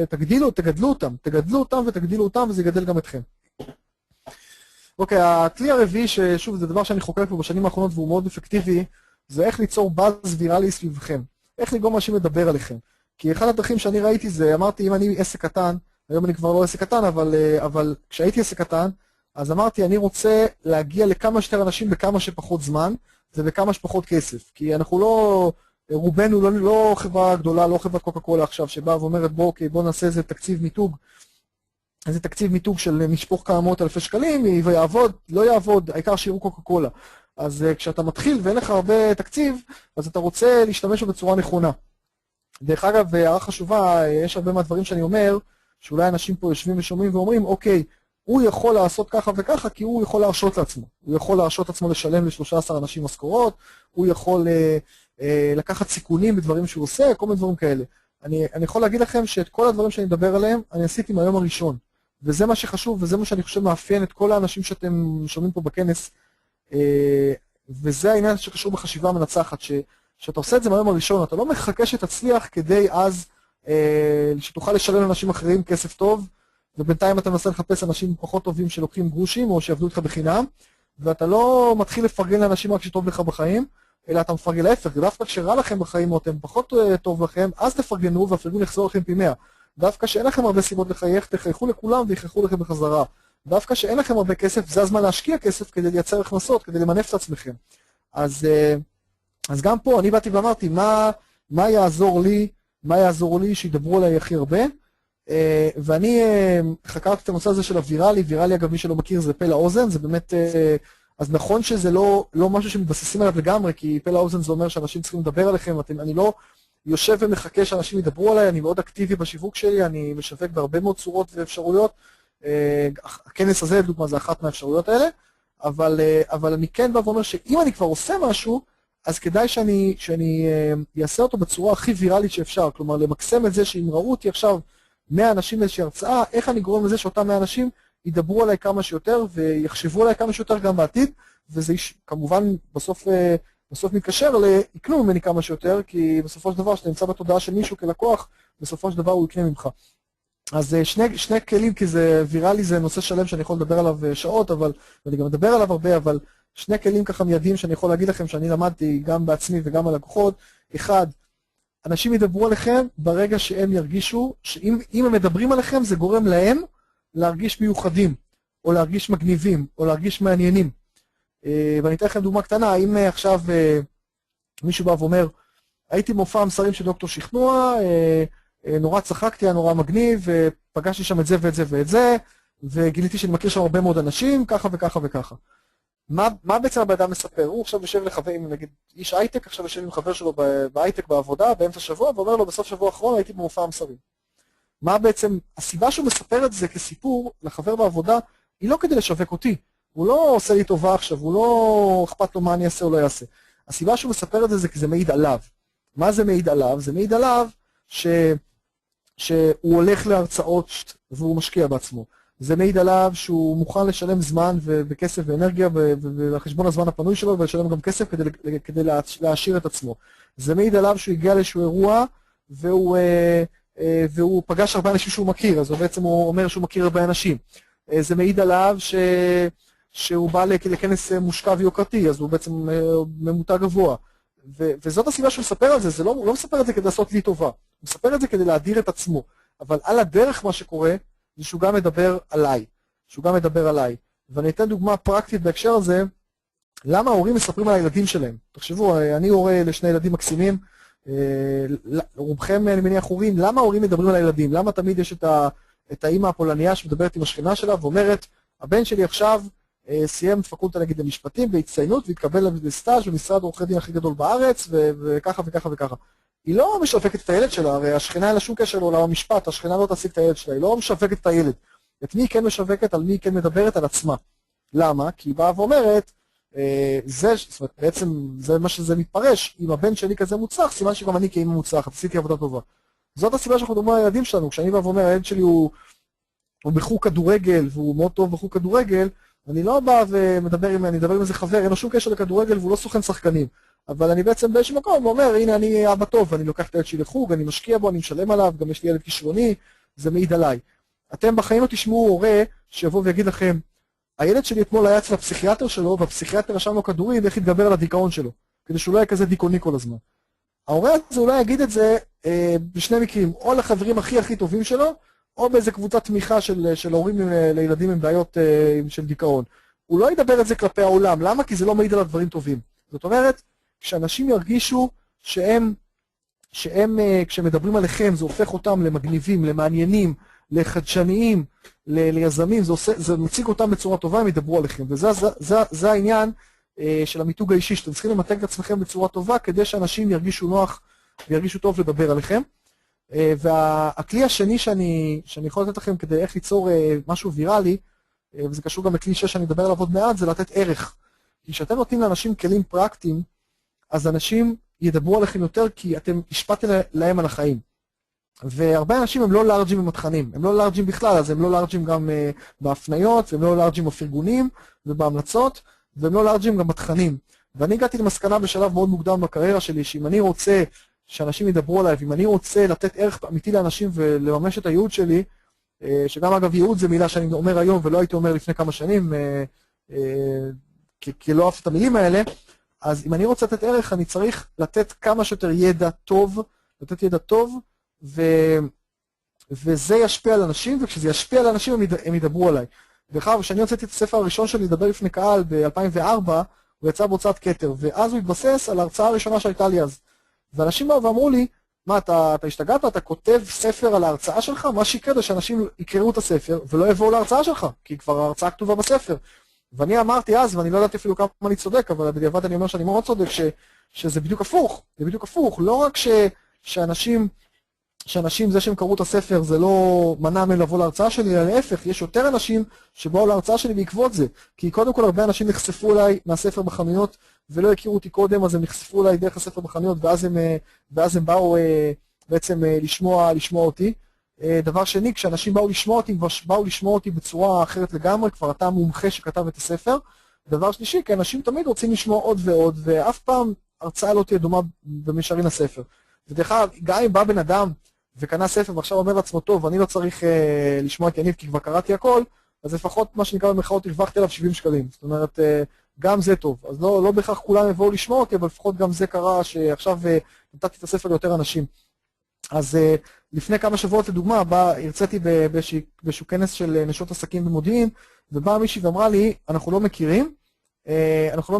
תגדלו אותם ותגדילו אותם, וזה יגדל גם אתכם. אוקיי, הכלי הרביעי, ששוב, זה דבר שאני חוקר פה בשנים האחרונות, והוא מאוד אפקטיבי, זה איך ליצור באז ויראלי סביבכם. איך לגרום אנשים לדבר עליכם. כי אחד הדרכים שאני ראיתי זה, אמרתי, אם אני עסק קטן, היום אני כבר לא עסק קטן, אבל כשהייתי עסק קטן, אז אמרתי, אני רוצה להגיע לכמה שיותר אנשים בכמה שפחות זמן, ובכמה שפחות כסף. כי אנחנו לא, רובנו לא חברה גדולה, לא חברת קוקה קולה עכשיו, שבאה ואומרת, בוא נעשה איזה תקציב מיתוג, איזה תקציב מיתוג של נשפוך כמה מאות אלפי שקלים, ויעבוד, לא יעבוד, העיקר שיראו קוקה קולה. אז כשאתה מתחיל ואין לך הרבה תקציב, אז אתה רוצה להשתמש בו בצורה נכונה. דרך אגב, הערה חשובה, יש הרבה מהדברים שאני אומר, שאולי אנשים פה יושבים ושומעים ואומרים, אוקיי, הוא יכול לעשות ככה וככה, כי הוא יכול להרשות לעצמו. הוא יכול להרשות לעצמו לשלם ל13 אנשים משכורות, הוא יכול לקחת סיכונים בדברים שהוא עושה, כל מיני דברים כאלה. אני יכול להגיד לכם שאת כל הדברים שאני מדבר עליהם, אני עשיתי מהיום הראשון. וזה מה שחשוב, וזה מה שאני חושב מאפיין את כל האנשים שאתם שומעים פה בכנס, וזה העניין שקשור בחשיבה המנצחת, שאתה עושה את זה מהיום הראשון, אתה לא מחכה שתצליח כדי אז שתוכל לשלם לאנשים אחרים כסף טוב, ובינתיים אתה מנסה לחפש אנשים פחות טובים שלוקחים גרושים, או שיעבדו איתך בחינם, ואתה לא מתחיל לפרגן לאנשים רק שטוב לך בחיים, אלא אתה מפרגן להפך, דווקא כשרע לכם בחיים או אתם פחות טוב לכם, אז תפרגנו והפרגון יחזור לכם פי 100. דווקא שאין לכם הרבה סיבות לחייך, תחייכו לכולם ויחייכו לכם בחזרה. דווקא שאין לכם הרבה כסף, זה הזמן להשקיע כסף כדי לייצר הכנסות, כדי למנף את עצמכם. אז גם פה אני באתי ואמרתי, מה יעזור לי שידברו עליי הכי הרבה? ואני חקרתי את הנושא הזה של הוויראלי, ויראלי אגב מי שלא מכיר זה פה לאוזן, זה באמת, אז נכון שזה לא משהו שמתבססים עליו לגמרי, כי פה לאוזן זה אומר שאנשים צריכים לדבר עליכם, אני לא יושב ומחכה שאנשים ידברו עליי, אני מאוד אקטיבי בשיווק שלי, אני משווק בהרבה מאוד צורות ואפשרויות, הכנס הזה לדוגמה זה אחת מהאפשרויות האלה, אבל אני כן בא ואומר שאם אני כבר עושה משהו, אז כדאי שאני אעשה אותו בצורה הכי ויראלית שאפשר, כלומר למקסם את זה שאם ראו אותי עכשיו 100 אנשים באיזושהי הרצאה, איך אני גורם לזה שאותם 100 אנשים ידברו עליי כמה שיותר ויחשבו עליי כמה שיותר גם בעתיד, וזה כמובן בסוף מתקשר ליקנו ממני כמה שיותר, כי בסופו של דבר שאתה נמצא בתודעה של מישהו כלקוח, בסופו של דבר הוא יקנה ממך. אז שני כלים, כי זה ויראלי, זה נושא שלם שאני יכול לדבר עליו שעות, ואני גם מדבר עליו הרבה, אבל שני כלים ככה מיידיים שאני יכול להגיד לכם שאני למדתי גם בעצמי וגם על לקוחות. אחד, אנשים ידברו עליכם ברגע שהם ירגישו, שאם הם מדברים עליכם זה גורם להם להרגיש מיוחדים, או להרגיש מגניבים, או להרגיש מעניינים. ואני אתן לכם דוגמה קטנה, אם עכשיו מישהו בא ואומר, הייתי מופע המסרים של דוקטור שכנוע, נורא צחקתי, היה נורא מגניב, ופגשתי שם את זה ואת זה ואת זה, וגיליתי שאני מכיר שם הרבה מאוד אנשים, ככה וככה וככה. מה בעצם הבן אדם מספר? הוא עכשיו יושב לחבר עם, נגיד, איש הייטק, עכשיו יושב עם חבר שלו בהייטק בעבודה, באמצע שבוע, ואומר לו, בסוף שבוע האחרון הייתי במופע המסרים. מה בעצם, הסיבה שהוא מספר את זה כסיפור לחבר בעבודה, היא לא כדי לשווק אותי. הוא לא עושה לי טובה עכשיו, הוא לא אכפת לו מה אני אעשה או לא יעשה. הסיבה שהוא מספר את זה זה כי זה מעיד עליו. מה זה מעיד עליו? זה מעיד עליו שהוא הולך להרצאות והוא משקיע בעצמו. זה מעיד עליו שהוא מוכן לשלם זמן וכסף ואנרגיה ועל הזמן הפנוי שלו, ולשלם גם כסף כדי להעשיר את עצמו. זה מעיד עליו שהוא הגיע לאיזשהו אירוע והוא פגש הרבה אנשים שהוא מכיר, אז בעצם הוא אומר שהוא מכיר הרבה אנשים. זה מעיד עליו שהוא בא לכנס מושקע ויוקרתי, אז הוא בעצם ממותג גבוה. וזאת הסיבה שהוא מספר על זה, הוא לא מספר את זה כדי לעשות לי טובה, הוא מספר את זה כדי להדיר את עצמו. אבל על הדרך מה שקורה, זה שהוא גם מדבר עליי. ואני אתן דוגמה פרקטית בהקשר הזה, למה ההורים מספרים על הילדים שלהם. תחשבו, אני הורה לשני ילדים מקסימים, רובכם אני מניח הורים, למה ההורים מדברים על הילדים? למה תמיד יש את האמא הפולניה שמדברת עם השכנה שלה ואומרת, הבן שלי עכשיו סיים פקולטה נגיד למשפטים בהצטיינות והתקבל לסטאז' במשרד עורכי דין הכי גדול בארץ וככה וככה וככה. היא לא משווקת את הילד שלה, הרי השכנה אין לה שום קשר לעולם המשפט, השכנה לא תעסיק את הילד שלה, היא לא משווקת את הילד. את מי היא כן משווקת, על מי היא כן מדברת, על עצמה. למה? כי היא באה ואומרת, זאת אומרת, בעצם זה מה שזה מתפרש, אם הבן שלי כזה מוצלח, סימן שגם אני כאמא מוצלחת, עשיתי עבודה טובה. זאת הסיבה שאנחנו מדברים על הילדים שלנו, כשאני בא ואומר, הילד שלי הוא בחוג כדורגל, והוא מאוד טוב בחוג כדורגל, אני לא בא ומדבר עם איזה חבר, אין לו שום קשר לכדורגל והוא לא סוכן שחקנים. אבל אני בעצם באיזשהו מקום אומר, הנה אני אבא טוב, אני לוקח את הילד שלי לחוג, אני משקיע בו, אני משלם עליו, גם יש לי ילד כישרוני, זה מעיד עליי. אתם בחיים לא תשמעו הורה שיבוא ויגיד לכם, הילד שלי אתמול היה אצל הפסיכיאטר שלו, והפסיכיאטר רשם לו כדורים ואיך יתגבר על הדיכאון שלו, כדי שהוא לא יהיה כזה דיכאוני כל הזמן. ההורה הזה אולי יגיד את זה בשני מקרים, או לחברים הכי טובים שלו, או באיזה קבוצת תמיכה של הורים לילדים עם בעיות של דיכאון. הוא לא ידבר את זה כלפי העולם, למה? כי זה לא מעיד על הדברים טובים. זאת אומרת, כשאנשים ירגישו כשמדברים עליכם, זה הופך אותם למגניבים, למעניינים, לחדשניים, ליזמים, זה מציג אותם בצורה טובה, הם ידברו עליכם. וזה העניין של המיתוג האישי, שאתם צריכים למתג את עצמכם בצורה טובה, כדי שאנשים ירגישו נוח וירגישו טוב לדבר עליכם. והכלי השני שאני יכול לתת לכם כדי איך ליצור משהו ויראלי, וזה קשור גם לכלי שאני אדבר עליו עוד מעט, זה לתת ערך. כי כשאתם נותנים לאנשים כלים פרקטיים, אז אנשים ידברו עליכם יותר, כי אתם השפעתם להם על החיים. והרבה אנשים הם לא לארג'ים עם התכנים, הם לא לארג'ים בכלל, אז הם לא לארג'ים גם בהפניות, והם לא לארג'ים בפרגונים ובהמלצות, והם לא לארג'ים גם בתכנים. ואני הגעתי למסקנה בשלב מאוד מוקדם בקריירה שלי, שאם אני רוצה שאנשים ידברו עליי, ואם אני רוצה לתת ערך אמיתי לאנשים ולממש את הייעוד שלי, שגם אגב ייעוד זה מילה שאני אומר היום ולא הייתי אומר לפני כמה שנים, כי לא אהבתי את המילים האלה, אז אם אני רוצה לתת ערך, אני צריך לתת כמה שיותר ידע טוב, וזה ישפיע על אנשים, וכשזה ישפיע על אנשים הם ידברו עליי. וכך, כשאני הוצאתי את הספר הראשון שלי, לדבר לפני קהל ב-2004, הוא יצא בהוצאת כתר, ואז הוא התבסס על ההרצאה הראשונה שהייתה לי אז. ואנשים באו ואמרו לי, מה, אתה השתגעת? אתה כותב ספר על ההרצאה שלך? מה שיקרה זה שאנשים יקראו את הספר ולא יבואו להרצאה שלך, כי כבר ההרצאה כתובה בספר. ואני אמרתי אז, ואני לא ידעתי אפילו כמה אני צודק, אבל בדיעבד אני אומר שאני מאוד צודק, שזה בדיוק הפוך. זה בדיוק הפוך. לא רק שאנשים זה שהם קראו את הספר, זה לא מנע מהם לבוא להרצאה שלי, אלא להפך, יש יותר אנשים שבאו להרצאה שלי בעקבות זה. כי קודם כל הרבה אנשים נחשפו אליי מהספר בחנויות, ולא הכירו אותי קודם, אז הם נחשפו אליי דרך הספר בחנויות, ואז הם באו בעצם לשמוע אותי. דבר שני, כשאנשים באו לשמוע אותי, כבר באו לשמוע אותי בצורה אחרת לגמרי, כבר אתה המומחה שכתב את הספר. דבר שלישי, כי אנשים תמיד רוצים לשמוע עוד ועוד, ואף פעם הרצאה לא תהיה דומה במישרין הספר. ודרך אגב, גם אם בא בן אדם וקנה ספר ועכשיו אומר לעצמו, טוב, אני לא צריך לשמוע את יניב כי כבר קראתי הכל, אז לפחות מה שנקרא במרכאות הרווחתי עליו 70 שקלים. זאת אומרת, גם זה טוב. אז לא בהכרח כולם יבואו לשמוע אותי, אבל לפחות גם זה קרה שעכשיו נתתי את הספר ליותר אנשים. אז לפני כמה שבועות לדוגמה, הרציתי באיזשהו כנס של נשות עסקים במודיעין, ובאה מישהי ואמרה לי, אנחנו לא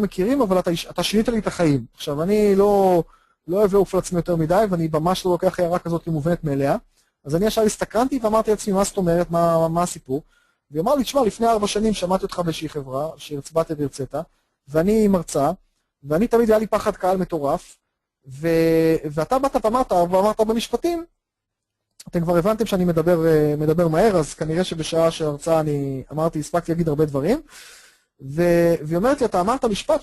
מכירים, אבל אתה שינית לי את החיים. עכשיו, אני לא אוהב לעוף לעצמי יותר מדי, ואני ממש לא לוקח הערה כזאת למובנת מאליה. אז אני ישר הסתכרנתי ואמרתי לעצמי, מה זאת אומרת, מה הסיפור? והיא אמרה לי, תשמע, לפני 4 שנים שמעתי אותך באיזושהי חברה, שהרצבעת והרצית, ואני מרצה, ואני תמיד היה לי פחד קהל מטורף, ואתה באת ואמרת במשפטים, אתם כבר הבנתם שאני מדבר מהר, אז כנראה שבשעה שהרצאה אני אמרתי, הספקתי להגיד הרבה דברים, והיא אומרת לי, אתה אמרת משפט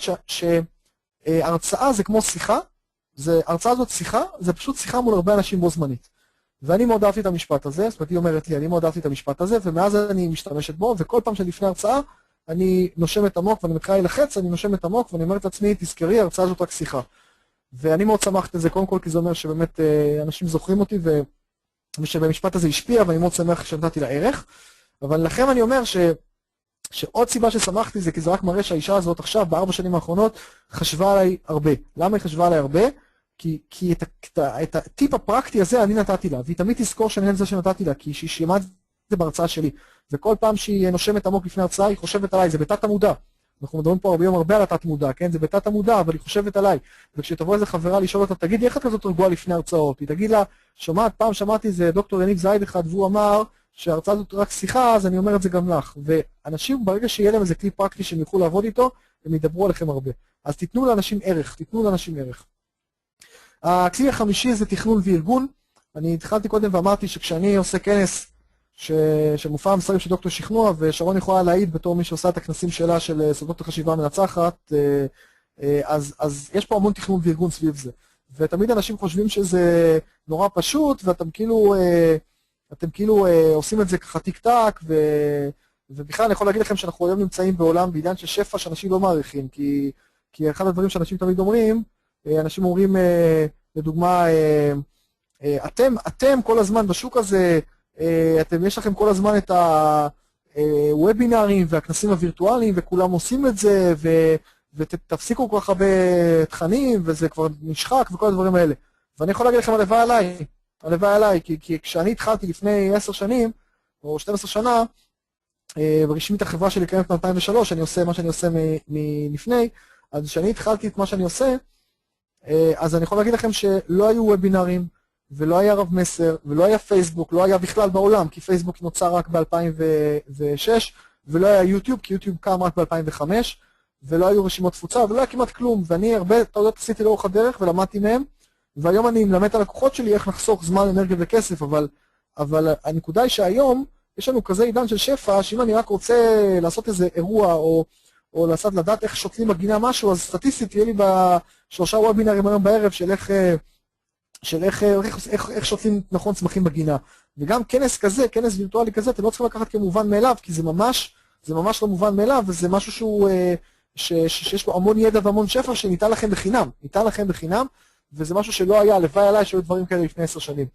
שהרצאה זה כמו שיחה, הרצאה זאת שיחה, זה פשוט שיחה מול הרבה אנשים בו זמנית. ואני מאוד אהבתי את המשפט הזה, זאת אומרת, היא אומרת לי, אני מאוד אהבתי את המשפט הזה, ומאז אני משתמשת בו, וכל פעם שלפני הרצאה, אני נושמת עמוק, ואני מתחילה להילחץ, אני נושמת עמוק, ואני אומרת לעצמי, תזכרי, הרצאה זאת רק שיחה. ואני מאוד שמחת את זה, קודם כל, כי זה אומר שבאמת אנשים זוכרים אותי, ושבמשפט הזה השפיע, ואני מאוד שמח שנתתי לה ערך. אבל לכם אני אומר שעוד סיבה ששמחתי זה, כי זה רק מראה שהאישה הזאת עכשיו, ב4 שנים האחרונות, חשבה עליי הרבה. למה היא חשבה עליי הרבה? כי את הטיפ הפרקטי הזה אני נתתי לה, והיא תמיד תזכור שאני את זה שנתתי לה, כי שהיא שמעת את זה בהרצאה שלי. וכל פעם שהיא נושמת עמוק לפני הרצאה, היא חושבת עליי, זה בתת המודע. אנחנו מדברים פה הרבה על התת מודע, כן? זה בתת המודע, אבל היא חושבת עליי. וכשתבוא איזה חברה לשאול אותה, תגיד לי איך את כזאת רגועה לפני הרצאות? היא תגיד לה, פעם שמעתי זה דוקטור יניב זייד אחד, והוא אמר שההרצאה הזאת רק שיחה, אז אני אומר את זה גם לך. ואנשים, ברגע שיהיה להם איזה כלי פרקטי שהם יוכלו לעבוד איתו, הם ידברו עליכם הרבה. אז תיתנו לאנשים ערך, הכלי החמישי זה תכנון וארגון. אני התחלתי קודם ואמרתי שכשאני עושה כנס של מופע המסרים של דוקטור שכנוע, ושרון יכולה להעיד בתור מי שעושה את הכנסים שלה של סודות החשיבה המנצחת, אז יש פה המון תכנון וארגון סביב זה. ותמיד אנשים חושבים שזה נורא פשוט, ואתם כאילו עושים את זה ככה טיק טק, ובכלל אני יכול להגיד לכם שאנחנו היום נמצאים בעידן של שפע שאנשים לא מעריכים, כי אחד הדברים שאנשים תמיד אומרים, אנשים אומרים, לדוגמה, אתם כל הזמן בשוק הזה, יש לכם כל הזמן את הוובינרים והכנסים הווירטואליים, וכולם עושים את זה, ותפסיקו כל כך הרבה תכנים, וזה כבר נשחק וכל הדברים האלה. ואני יכול להגיד לכם, הלוואי עליי, כי כשאני התחלתי לפני 10 שנים, או 12 שנה, ברשמית החברה שלי קיימת מ-2003, אני עושה מה שאני עושה מלפני, אז כשאני התחלתי את מה שאני עושה, אז אני יכול להגיד לכם שלא היו וובינרים, ולא היה רב מסר, ולא היה פייסבוק, לא היה בכלל בעולם, כי פייסבוק נוצר רק ב-2006, ולא היה יוטיוב, כי יוטיוב קם רק ב-2005, ולא היו רשימות תפוצה, ולא היה כמעט כלום, ואני הרבה טעויות עשיתי לאורך הדרך, ולמדתי מהם, והיום אני מלמד את הלקוחות שלי איך לחסוך זמן, אנרגיה וכסף, אבל הנקודה היא שהיום, יש לנו כזה עידן של שפע, שאם אני רק רוצה לעשות איזה אירוע, או לדעת איך שותלים בגינה משהו, אז סטטיסטית יהיה לי ב3 וובינרים היום בערב של איך שותלים נכון צמחים בגינה. וגם כנס כזה, כנס וירטואלי כזה, אתם לא צריכים לקחת כמובן מאליו, כי זה ממש לא מובן מאליו, וזה משהו שיש בו המון ידע והמון שפע שניתן לכם בחינם, וזה משהו שלא היה, הלוואי עליי שהיו דברים כאלה לפני 10 שנים.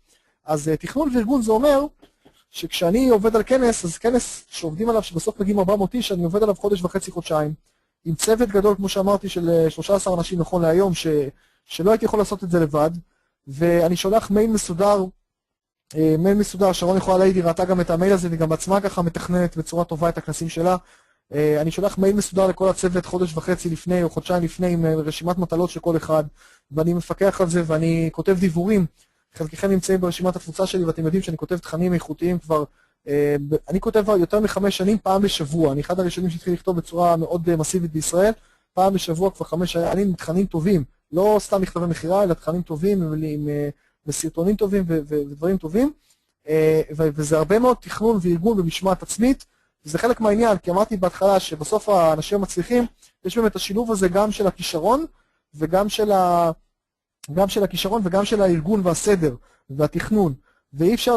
אז תכנון וארגון זה אומר, שכשאני עובד על כנס, אז כנס שעובדים עליו, שבסוף מגיעים 400 איש, אני עובד עליו חודש וחצי, חודשיים, עם צוות גדול, כמו שאמרתי, של 13 אנשים נכון להיום, שלא הייתי יכול לעשות את זה לבד, ואני שולח מייל מסודר, שרון יכולה להעיד, היא ראתה גם את המייל הזה, וגם בעצמה ככה מתכננת בצורה טובה את הכנסים שלה. אני שולח מייל מסודר לכל הצוות חודש וחצי לפני, או חודשיים לפני, עם רשימת מטלות של כל אחד, ואני מפקח על זה, ואני כותב דיבורים. חלקכם נמצאים ברשימת התפוצה שלי, ואתם יודעים שאני כותב תכנים איכותיים כבר, אני כותב יותר מ5 שנים, פעם בשבוע. אני אחד הראשונים שהתחיל לכתוב בצורה מאוד מסיבית בישראל, פעם בשבוע כבר 5 שנים, תכנים טובים, לא סתם מכתבי מחירה, אלא תכנים טובים, וסרטונים טובים ודברים טובים, וזה הרבה מאוד תכנון וארגון ומשמעת עצמית, וזה חלק מהעניין, כי אמרתי בהתחלה שבסוף האנשים המצליחים, יש באמת השילוב הזה גם של הכישרון, וגם של הארגון והסדר והתכנון, ואי אפשר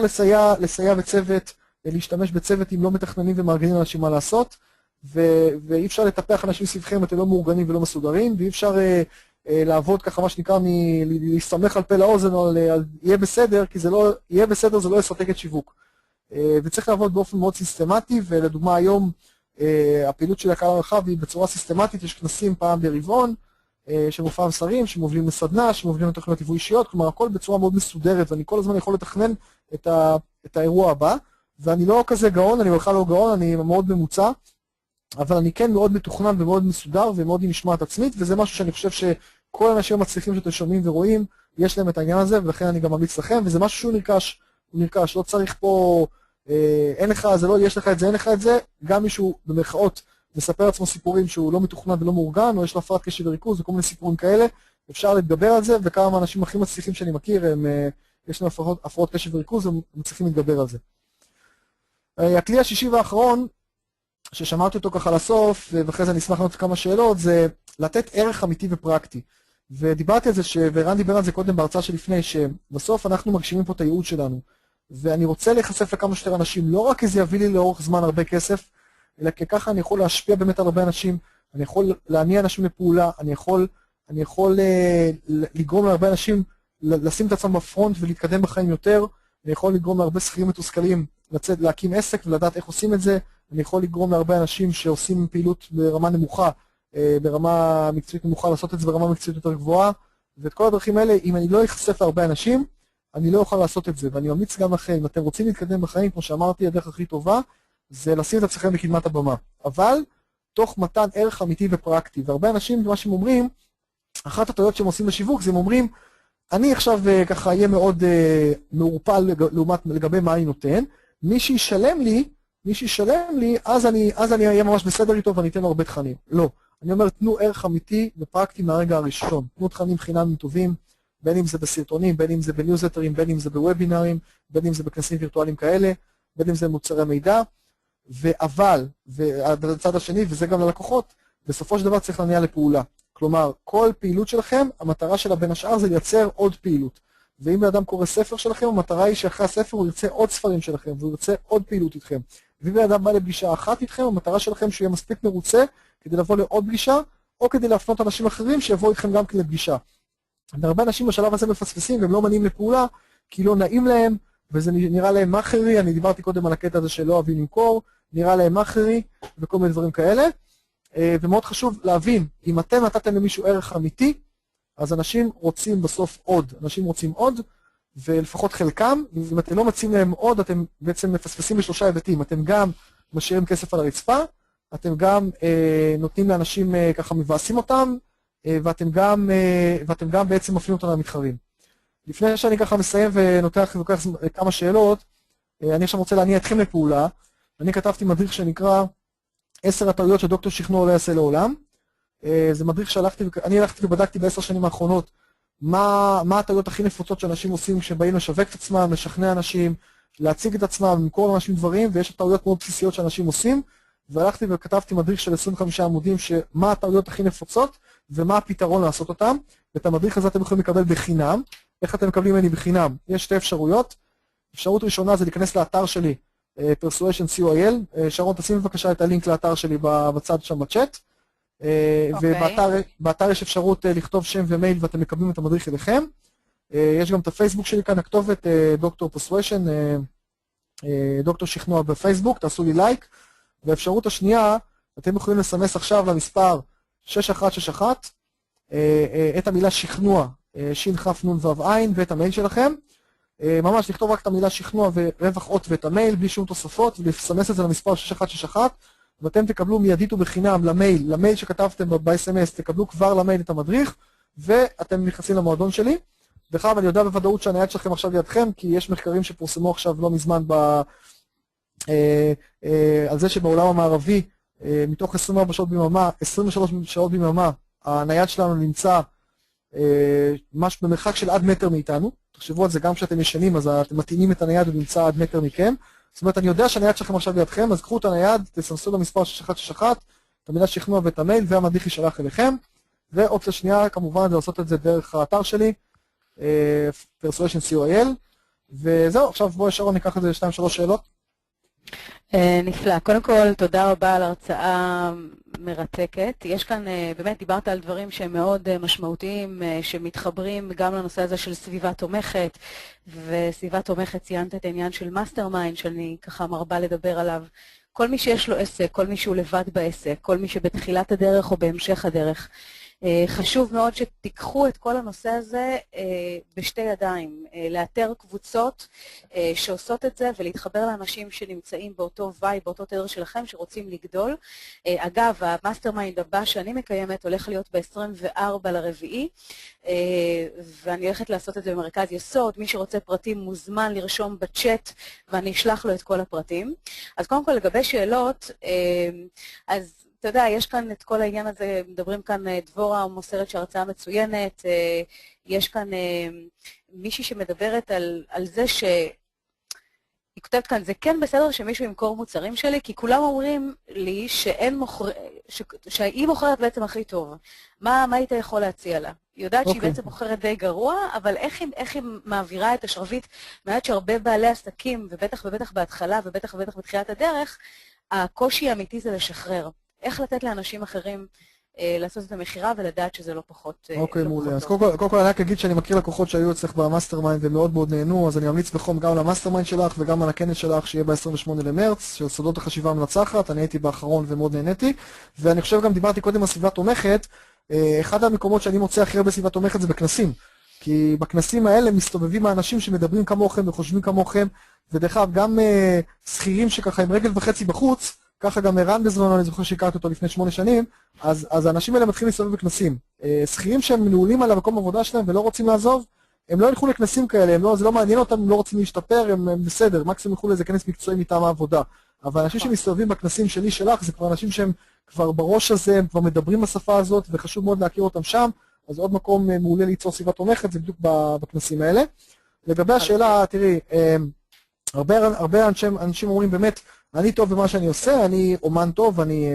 לסייע בצוות, להשתמש בצוות אם לא מתכננים ומארגנים אנשים מה לעשות, ואי אפשר לטפח אנשים סביבכם אם אתם לא מאורגנים ולא מסודרים, ואי אפשר לעבוד ככה מה שנקרא להסתמך על פה לאוזן או על יהיה בסדר, כי זה לא, יהיה בסדר זה לא אסטרטגיית שיווק. וצריך לעבוד באופן מאוד סיסטמטי, ולדוגמה היום הפעילות של הקהל הרחב היא בצורה סיסטמטית, יש כנסים פעם ברבעון, שמופע מסרים, שמובילים לסדנה, שמובילים לתוכניות ליווי אישיות, כלומר הכל בצורה מאוד מסודרת, ואני כל הזמן יכול לתכנן את האירוע הבא, ואני לא כזה גאון, אני בכלל לא גאון, אני מאוד ממוצע, אבל אני כן מאוד מתוכנן ומאוד מסודר ומאוד עם משמעת עצמית, וזה משהו שאני חושב שכל האנשים המצליחים שאתם שומעים ורואים, יש להם את העניין הזה, ולכן אני גם ממליץ לכם, וזה משהו שהוא נרכש, הוא נרכש, לא צריך פה, אין לך, זה לא, יש לך את זה, אין לך את זה, גם מישהו במרכאות מספר עצמו סיפורים שהוא לא מתוכנן ולא מאורגן, או יש לו הפרעת קשב וריכוז וכל מיני סיפורים כאלה, אפשר להתגבר על זה, וכמה מהאנשים הכי מצליחים שאני מכיר, יש להם הפרעות קשב וריכוז, הם מצליחים להתגבר על זה. הכלי השישי והאחרון, ששמעתי אותו ככה לסוף, ואחרי זה אני אשמח לענות כמה שאלות, זה לתת ערך אמיתי ופרקטי. ודיברתי על זה, ורן דיבר על זה קודם בהרצאה שלפני, שבסוף אנחנו מגשימים פה את הייעוד שלנו, ואני רוצה להיחשף לכמה שיותר אנשים, לא רק כי זה יביא לי לאורך זמן הרבה כסף, אלא ככה אני יכול להשפיע באמת על הרבה אנשים, אני יכול להניע אנשים לפעולה, אני יכול לגרום להרבה אנשים לשים את עצמם בפרונט ולהתקדם בחיים יותר, אני יכול לגרום להרבה שכירים מתוסכלים לצאת להקים עסק ולדעת איך עושים את זה, אני יכול לגרום להרבה אנשים שעושים פעילות ברמה נמוכה, ברמה מקצועית נמוכה, לעשות את זה ברמה מקצועית יותר גבוהה, ואת כל הדרכים האלה, אם אני לא אחשף להרבה אנשים, אני לא אוכל לעשות את זה, ואני ממליץ גם לכם, אם אתם רוצים להתקדם בחיים, כמו שאמרתי, הדרך הכי טובה, זה לשים את עצמכם בקדמת הבמה. אבל, תוך מתן ערך אמיתי ופרקטי, והרבה אנשים, מה שהם אומרים, אחת הטעויות שהם עושים בשיווק, זה הם אומרים, אני עכשיו ככה אהיה מאוד מעורפל לעומת לגבי מה אני נותן, מי שישלם לי, אז אני אהיה ממש בסדר איתו ואני אתן לו הרבה תכנים. לא. אני אומר, תנו ערך אמיתי ופרקטי מהרגע הראשון. תנו תכנים חינמים טובים, בין אם זה בסרטונים, בין אם זה בניוזלטרים, בין אם זה בוובינרים, בין אם זה בכנסים וירטואליים כאלה, בין אם זה מוצרי מידע, אבל, והצד השני, וזה גם ללקוחות, בסופו של דבר צריך להניע לפעולה. כלומר, כל פעילות שלכם, המטרה שלה בין השאר זה לייצר עוד פעילות. ואם האדם קורא ספר שלכם, המטרה היא שאחרי הספר הוא ירצה עוד ספרים שלכם, והוא ירצה עוד פעילות איתכם. ואם האדם בא לפגישה אחת איתכם, המטרה שלכם שהוא יהיה מספיק מרוצה כדי לבוא לעוד פגישה, או כדי להפנות אנשים אחרים שיבואו איתכם גם כן לפגישה. והרבה אנשים בשלב הזה מפספסים והם לא מניעים לפעולה, כי לא נעים להם, וזה נראה להם מאחרי, אני דיברתי קודם על הקטע הזה שלא אוהבים למכור, נראה להם מאחרי וכל מיני דברים כאלה. ומאוד חשוב להבין, אם אתם נתתם למישהו ערך אמיתי, אז אנשים רוצים בסוף עוד, אנשים רוצים עוד, ולפחות חלקם, אם אתם לא מציעים להם עוד, אתם בעצם מפספסים בשלושה היבטים, אתם גם משאירים כסף על הרצפה, אתם גם נותנים לאנשים ככה מבאסים אותם, ואתם גם בעצם מפנים אותם למתחרים. לפני שאני ככה מסיים ונותח כמה שאלות, אני עכשיו רוצה להניע אתכם לפעולה, אני כתבתי מדריך שנקרא 10 הטעויות שדוקטור שכנוע לא יעשה לעולם. זה מדריך אני הלכתי ובדקתי ב10 שנים האחרונות מה הטעויות הכי נפוצות שאנשים עושים כשבאים לשווק את עצמם, לשכנע אנשים, להציג את עצמם, למכור לאנשים דברים, ויש טעויות מאוד בסיסיות שאנשים עושים, והלכתי וכתבתי מדריך של 25 עמודים שמה הטעויות הכי נפוצות ומה הפתרון לעשות אותם, ואת המדריך הזה אתם יכולים לקבל בחינם. איך אתם מקבלים ממני בחינם? יש שתי אפשרויות. אפשרות ראשונה זה להיכנס לאתר שלי, Persuasion COIL, שרון תשים בבקשה את הלינק לאתר שלי בצד שם בצ'אט, ובאתר יש אפשרות לכתוב שם ומייל ואתם מקבלים את המדריך אליכם. יש גם את הפייסבוק שלי כאן, הכתובת דוקטור Persuasion, דוקטור שכנוע בפייסבוק, תעשו לי לייק. והאפשרות השנייה, אתם יכולים לסמס עכשיו למספר 6161, את המילה שכנוע, שין חף נון וו עין, ואת המייל שלכם. ממש לכתוב רק את המילה שכנוע ורווח אות ואת המייל, בלי שום תוספות, ולסמס את זה למספר 6161, ואתם תקבלו מיידית ובחינם למייל שכתבתם ב-SMS, תקבלו כבר למייל את המדריך, ואתם נכנסים למועדון שלי. דרך אגב, אני יודע בוודאות שהנייד שלכם עכשיו לידכם, כי יש מחקרים שפורסמו עכשיו לא מזמן על זה שבעולם המערבי, מתוך 24 שעות ביממה, 23 שעות ביממה, הנייד שלנו נמצא ממש במרחק של עד מטר מאיתנו. תחשבו על זה, גם כשאתם ישנים, אז אתם מתאימים את הנייד ונמצא עד מטר מכם. זאת אומרת, אני יודע שהנייד שלכם עכשיו לידכם, אז קחו את הנייד, תסמסו למספר 6161, את המילה שכנוע ואת המייל, והמדריך יישלח אליכם. ואופציה שנייה, כמובן, זה לעשות את זה דרך האתר שלי, Persuasion COIL. וזהו, עכשיו בואו שרון ניקח את זה 2-3 שאלות. נפלא. קודם כל, תודה רבה על הרצאה מרתקת. יש כאן, באמת דיברת על דברים שהם מאוד משמעותיים, שמתחברים גם לנושא הזה של סביבה תומכת, וסביבה תומכת ציינת את העניין של מאסטר מיינד, שאני ככה מרבה לדבר עליו. כל מי שיש לו עסק, כל מי שהוא לבד בעסק, כל מי שבתחילת הדרך או בהמשך הדרך, חשוב מאוד שתיקחו את כל הנושא הזה בשתי ידיים, לאתר קבוצות שעושות את זה ולהתחבר לאנשים שנמצאים באותו וייב, באותו תדר שלכם שרוצים לגדול. אגב, המאסטר מיינד הבא שאני מקיימת הולך להיות ב-24 לרביעי, ואני הולכת לעשות את זה במרכז יסוד. מי שרוצה פרטים מוזמן לרשום בצ'אט ואני אשלח לו את כל הפרטים. אז קודם כל לגבי שאלות, אז אתה יודע, יש כאן את כל העניין הזה, מדברים כאן, דבורה מוסרת שהרצאה מצוינת, יש כאן מישהי שמדברת על זה היא כותבת כאן, זה כן בסדר שמישהו ימכור מוצרים שלי, כי כולם אומרים לי שהיא מוכרת בעצם הכי טוב. מה היית יכול להציע לה? היא יודעת שהיא בעצם מוכרת די גרוע, אבל איך היא מעבירה את השרביט, מעט שהרבה בעלי עסקים, ובטח בהתחלה, ובטח בתחילת הדרך, הקושי האמיתי זה לשחרר. איך לתת לאנשים אחרים לעשות את המחירה ולדעת שזה לא פחות טוב. אוקיי, מעולה. אז קודם כל אני רק אגיד שאני מכיר לקוחות שהיו אצלך במאסטר מיינד ומאוד מאוד נהנו, אז אני ממליץ בחום גם למאסטר מיינד שלך וגם על הכנס שלך שיהיה ב-28 למרץ, של סודות החשיבה המנצחת. אני הייתי באחרון ומאוד נהניתי, ואני חושב גם דיברתי קודם על סביבה תומכת. אחד המקומות שאני מוצא הכי הרבה סביבה תומכת זה בכנסים, כי בכנסים האלה מסתובבים האנשים שמדברים כמוכם וחושבים כמוכם, ודרך אגב גם שכירים שככה עם רגל וחצי בחוץ, ככה גם ערן בזמנו, אני זוכר שהכרתי אותו לפני 8 שנים, אז האנשים האלה מתחילים להסתובב בכנסים. שכירים שהם מנעולים על המקום עבודה שלהם ולא רוצים לעזוב, הם לא ילכו לכנסים כאלה, זה לא מעניין אותם, הם לא רוצים להשתפר, הם בסדר, מקסימום ילכו לאיזה כנס מקצועי מטעם העבודה. אבל אנשים שמסתובבים בכנסים שלי שלך, זה כבר אנשים שהם כבר בראש הזה, הם כבר מדברים בשפה הזאת, וחשוב מאוד להכיר אותם שם, אז עוד מקום מעולה ליצור סביבה תומכת, זה בדיוק בכנסים האלה. לגבי השאלה, תראי, הרבה אנשים אומרים באמת, אני טוב במה שאני עושה, אני אומן טוב, אני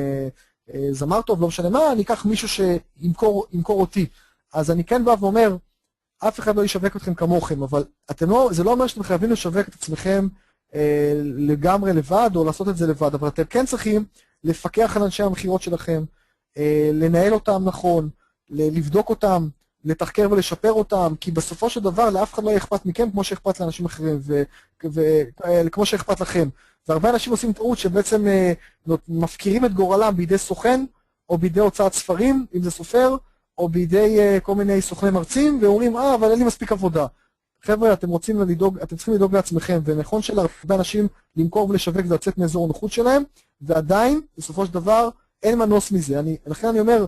זמר טוב, לא משנה מה, אני אקח מישהו שימכור אותי. אז אני כן בא ואומר, אף אחד לא ישווק אתכם כמוכם, אבל זה לא אומר שאתם חייבים לשווק את עצמכם לגמרי לבד, או לעשות את זה לבד, אבל אתם כן צריכים לפקח על אנשי המחירות שלכם, לנהל אותם נכון, לבדוק אותם, לתחקר ולשפר אותם, כי בסופו של דבר לאף אחד לא אכפת מכם כמו שאכפת לאנשים אחרים, וכמו שאכפת לכם. והרבה אנשים עושים טעות שבעצם מפקירים את גורלם בידי סוכן, או בידי הוצאת ספרים, אם זה סופר, או בידי כל מיני סוכני מרצים, ואומרים, אבל אין לי מספיק עבודה. חבר'ה, אתם צריכים לדאוג לעצמכם, ונכון שלהרבה אנשים למכור ולשווק ולצאת מאזור הנוחות שלהם, ועדיין, בסופו של דבר, אין מנוס מזה. לכן אני אומר,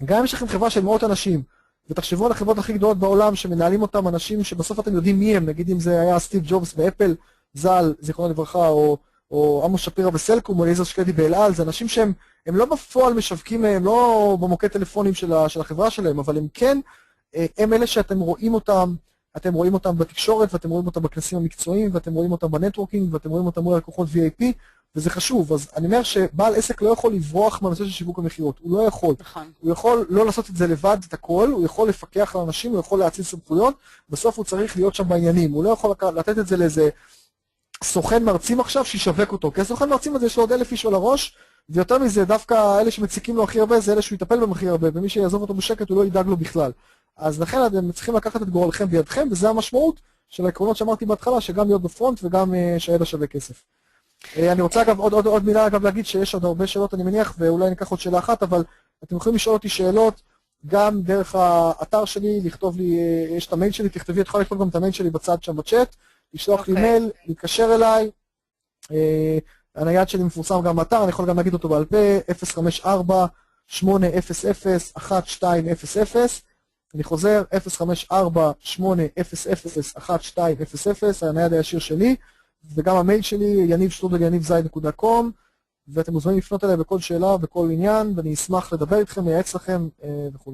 גם אם יש לכם חברה של מאות אנשים, ותחשבו על החברות הכי גדולות בעולם שמנהלים אותם אנשים שבסוף אתם יודעים מי הם, נגיד אם זה היה סטיב ג'ובס באפל, ז"ל, זיכרונו לברכה, או עמוס שפירא בסלקום, או אליעזר שקדי באל על, זה אנשים שהם לא בפועל משווקים, הם לא במוקד טלפונים של החברה שלהם, אבל הם כן, הם אלה שאתם רואים אותם, אתם רואים אותם בתקשורת, ואתם רואים אותם בכנסים המקצועיים, ואתם רואים אותם בנטוורקינג, ואתם רואים אותם מול לקוחות VIP, וזה חשוב. אז אני אומר שבעל עסק לא יכול לברוח מהנושא של שיווק המחירות, הוא לא יכול. הוא יכול לא לעשות את זה לבד, את הכל, הוא יכול לפקח על אנשים, הוא יכול להציל סמכויות, בסוף הוא צריך להיות שם בעניינים, הוא לא יכול לתת את זה לאיזה סוכן מרצים עכשיו שישווק אותו, כי הסוכן מרצים הזה יש לו עוד 1,000 איש על הראש, ויותר מזה דווקא אלה שמציקים לו הכי הרבה זה אלה שהוא יטפל בהם הכי הרבה, ומי שיעזוב אותו בשקט הוא לא ידאג לו בכלל. אז לכן אתם צריכים לקחת את גורלכם בידכם, וזה המשמעות של העקרונות שאמרתי בהתחלה, שגם להיות בפרונט וגם שהידע שווה כסף. אני רוצה אגב עוד מילה אגב להגיד שיש עוד הרבה שאלות אני מניח, ואולי ניקח עוד שאלה אחת, אבל אתם יכולים לשאול אותי שאלות גם דרך האתר שלי, לכתוב לי, יש את המייל שלי, תכתבי, את יכולה לכתוב גם את המייל שלי בצד שם בצ'אט, לשלוח לי מייל, להתקשר אליי, הנייד שלי מפורסם גם באתר, אני יכול גם להגיד אותו בעל פה, 054-800-1200, אני חוזר, 054-800-1200, הנייד הישיר שלי, וגם המייל שלי, yaniv@yanivzai.com, ואתם מוזמנים לפנות אליי בכל שאלה, בכל עניין, ואני אשמח לדבר איתכם, לייעץ לכם וכו'.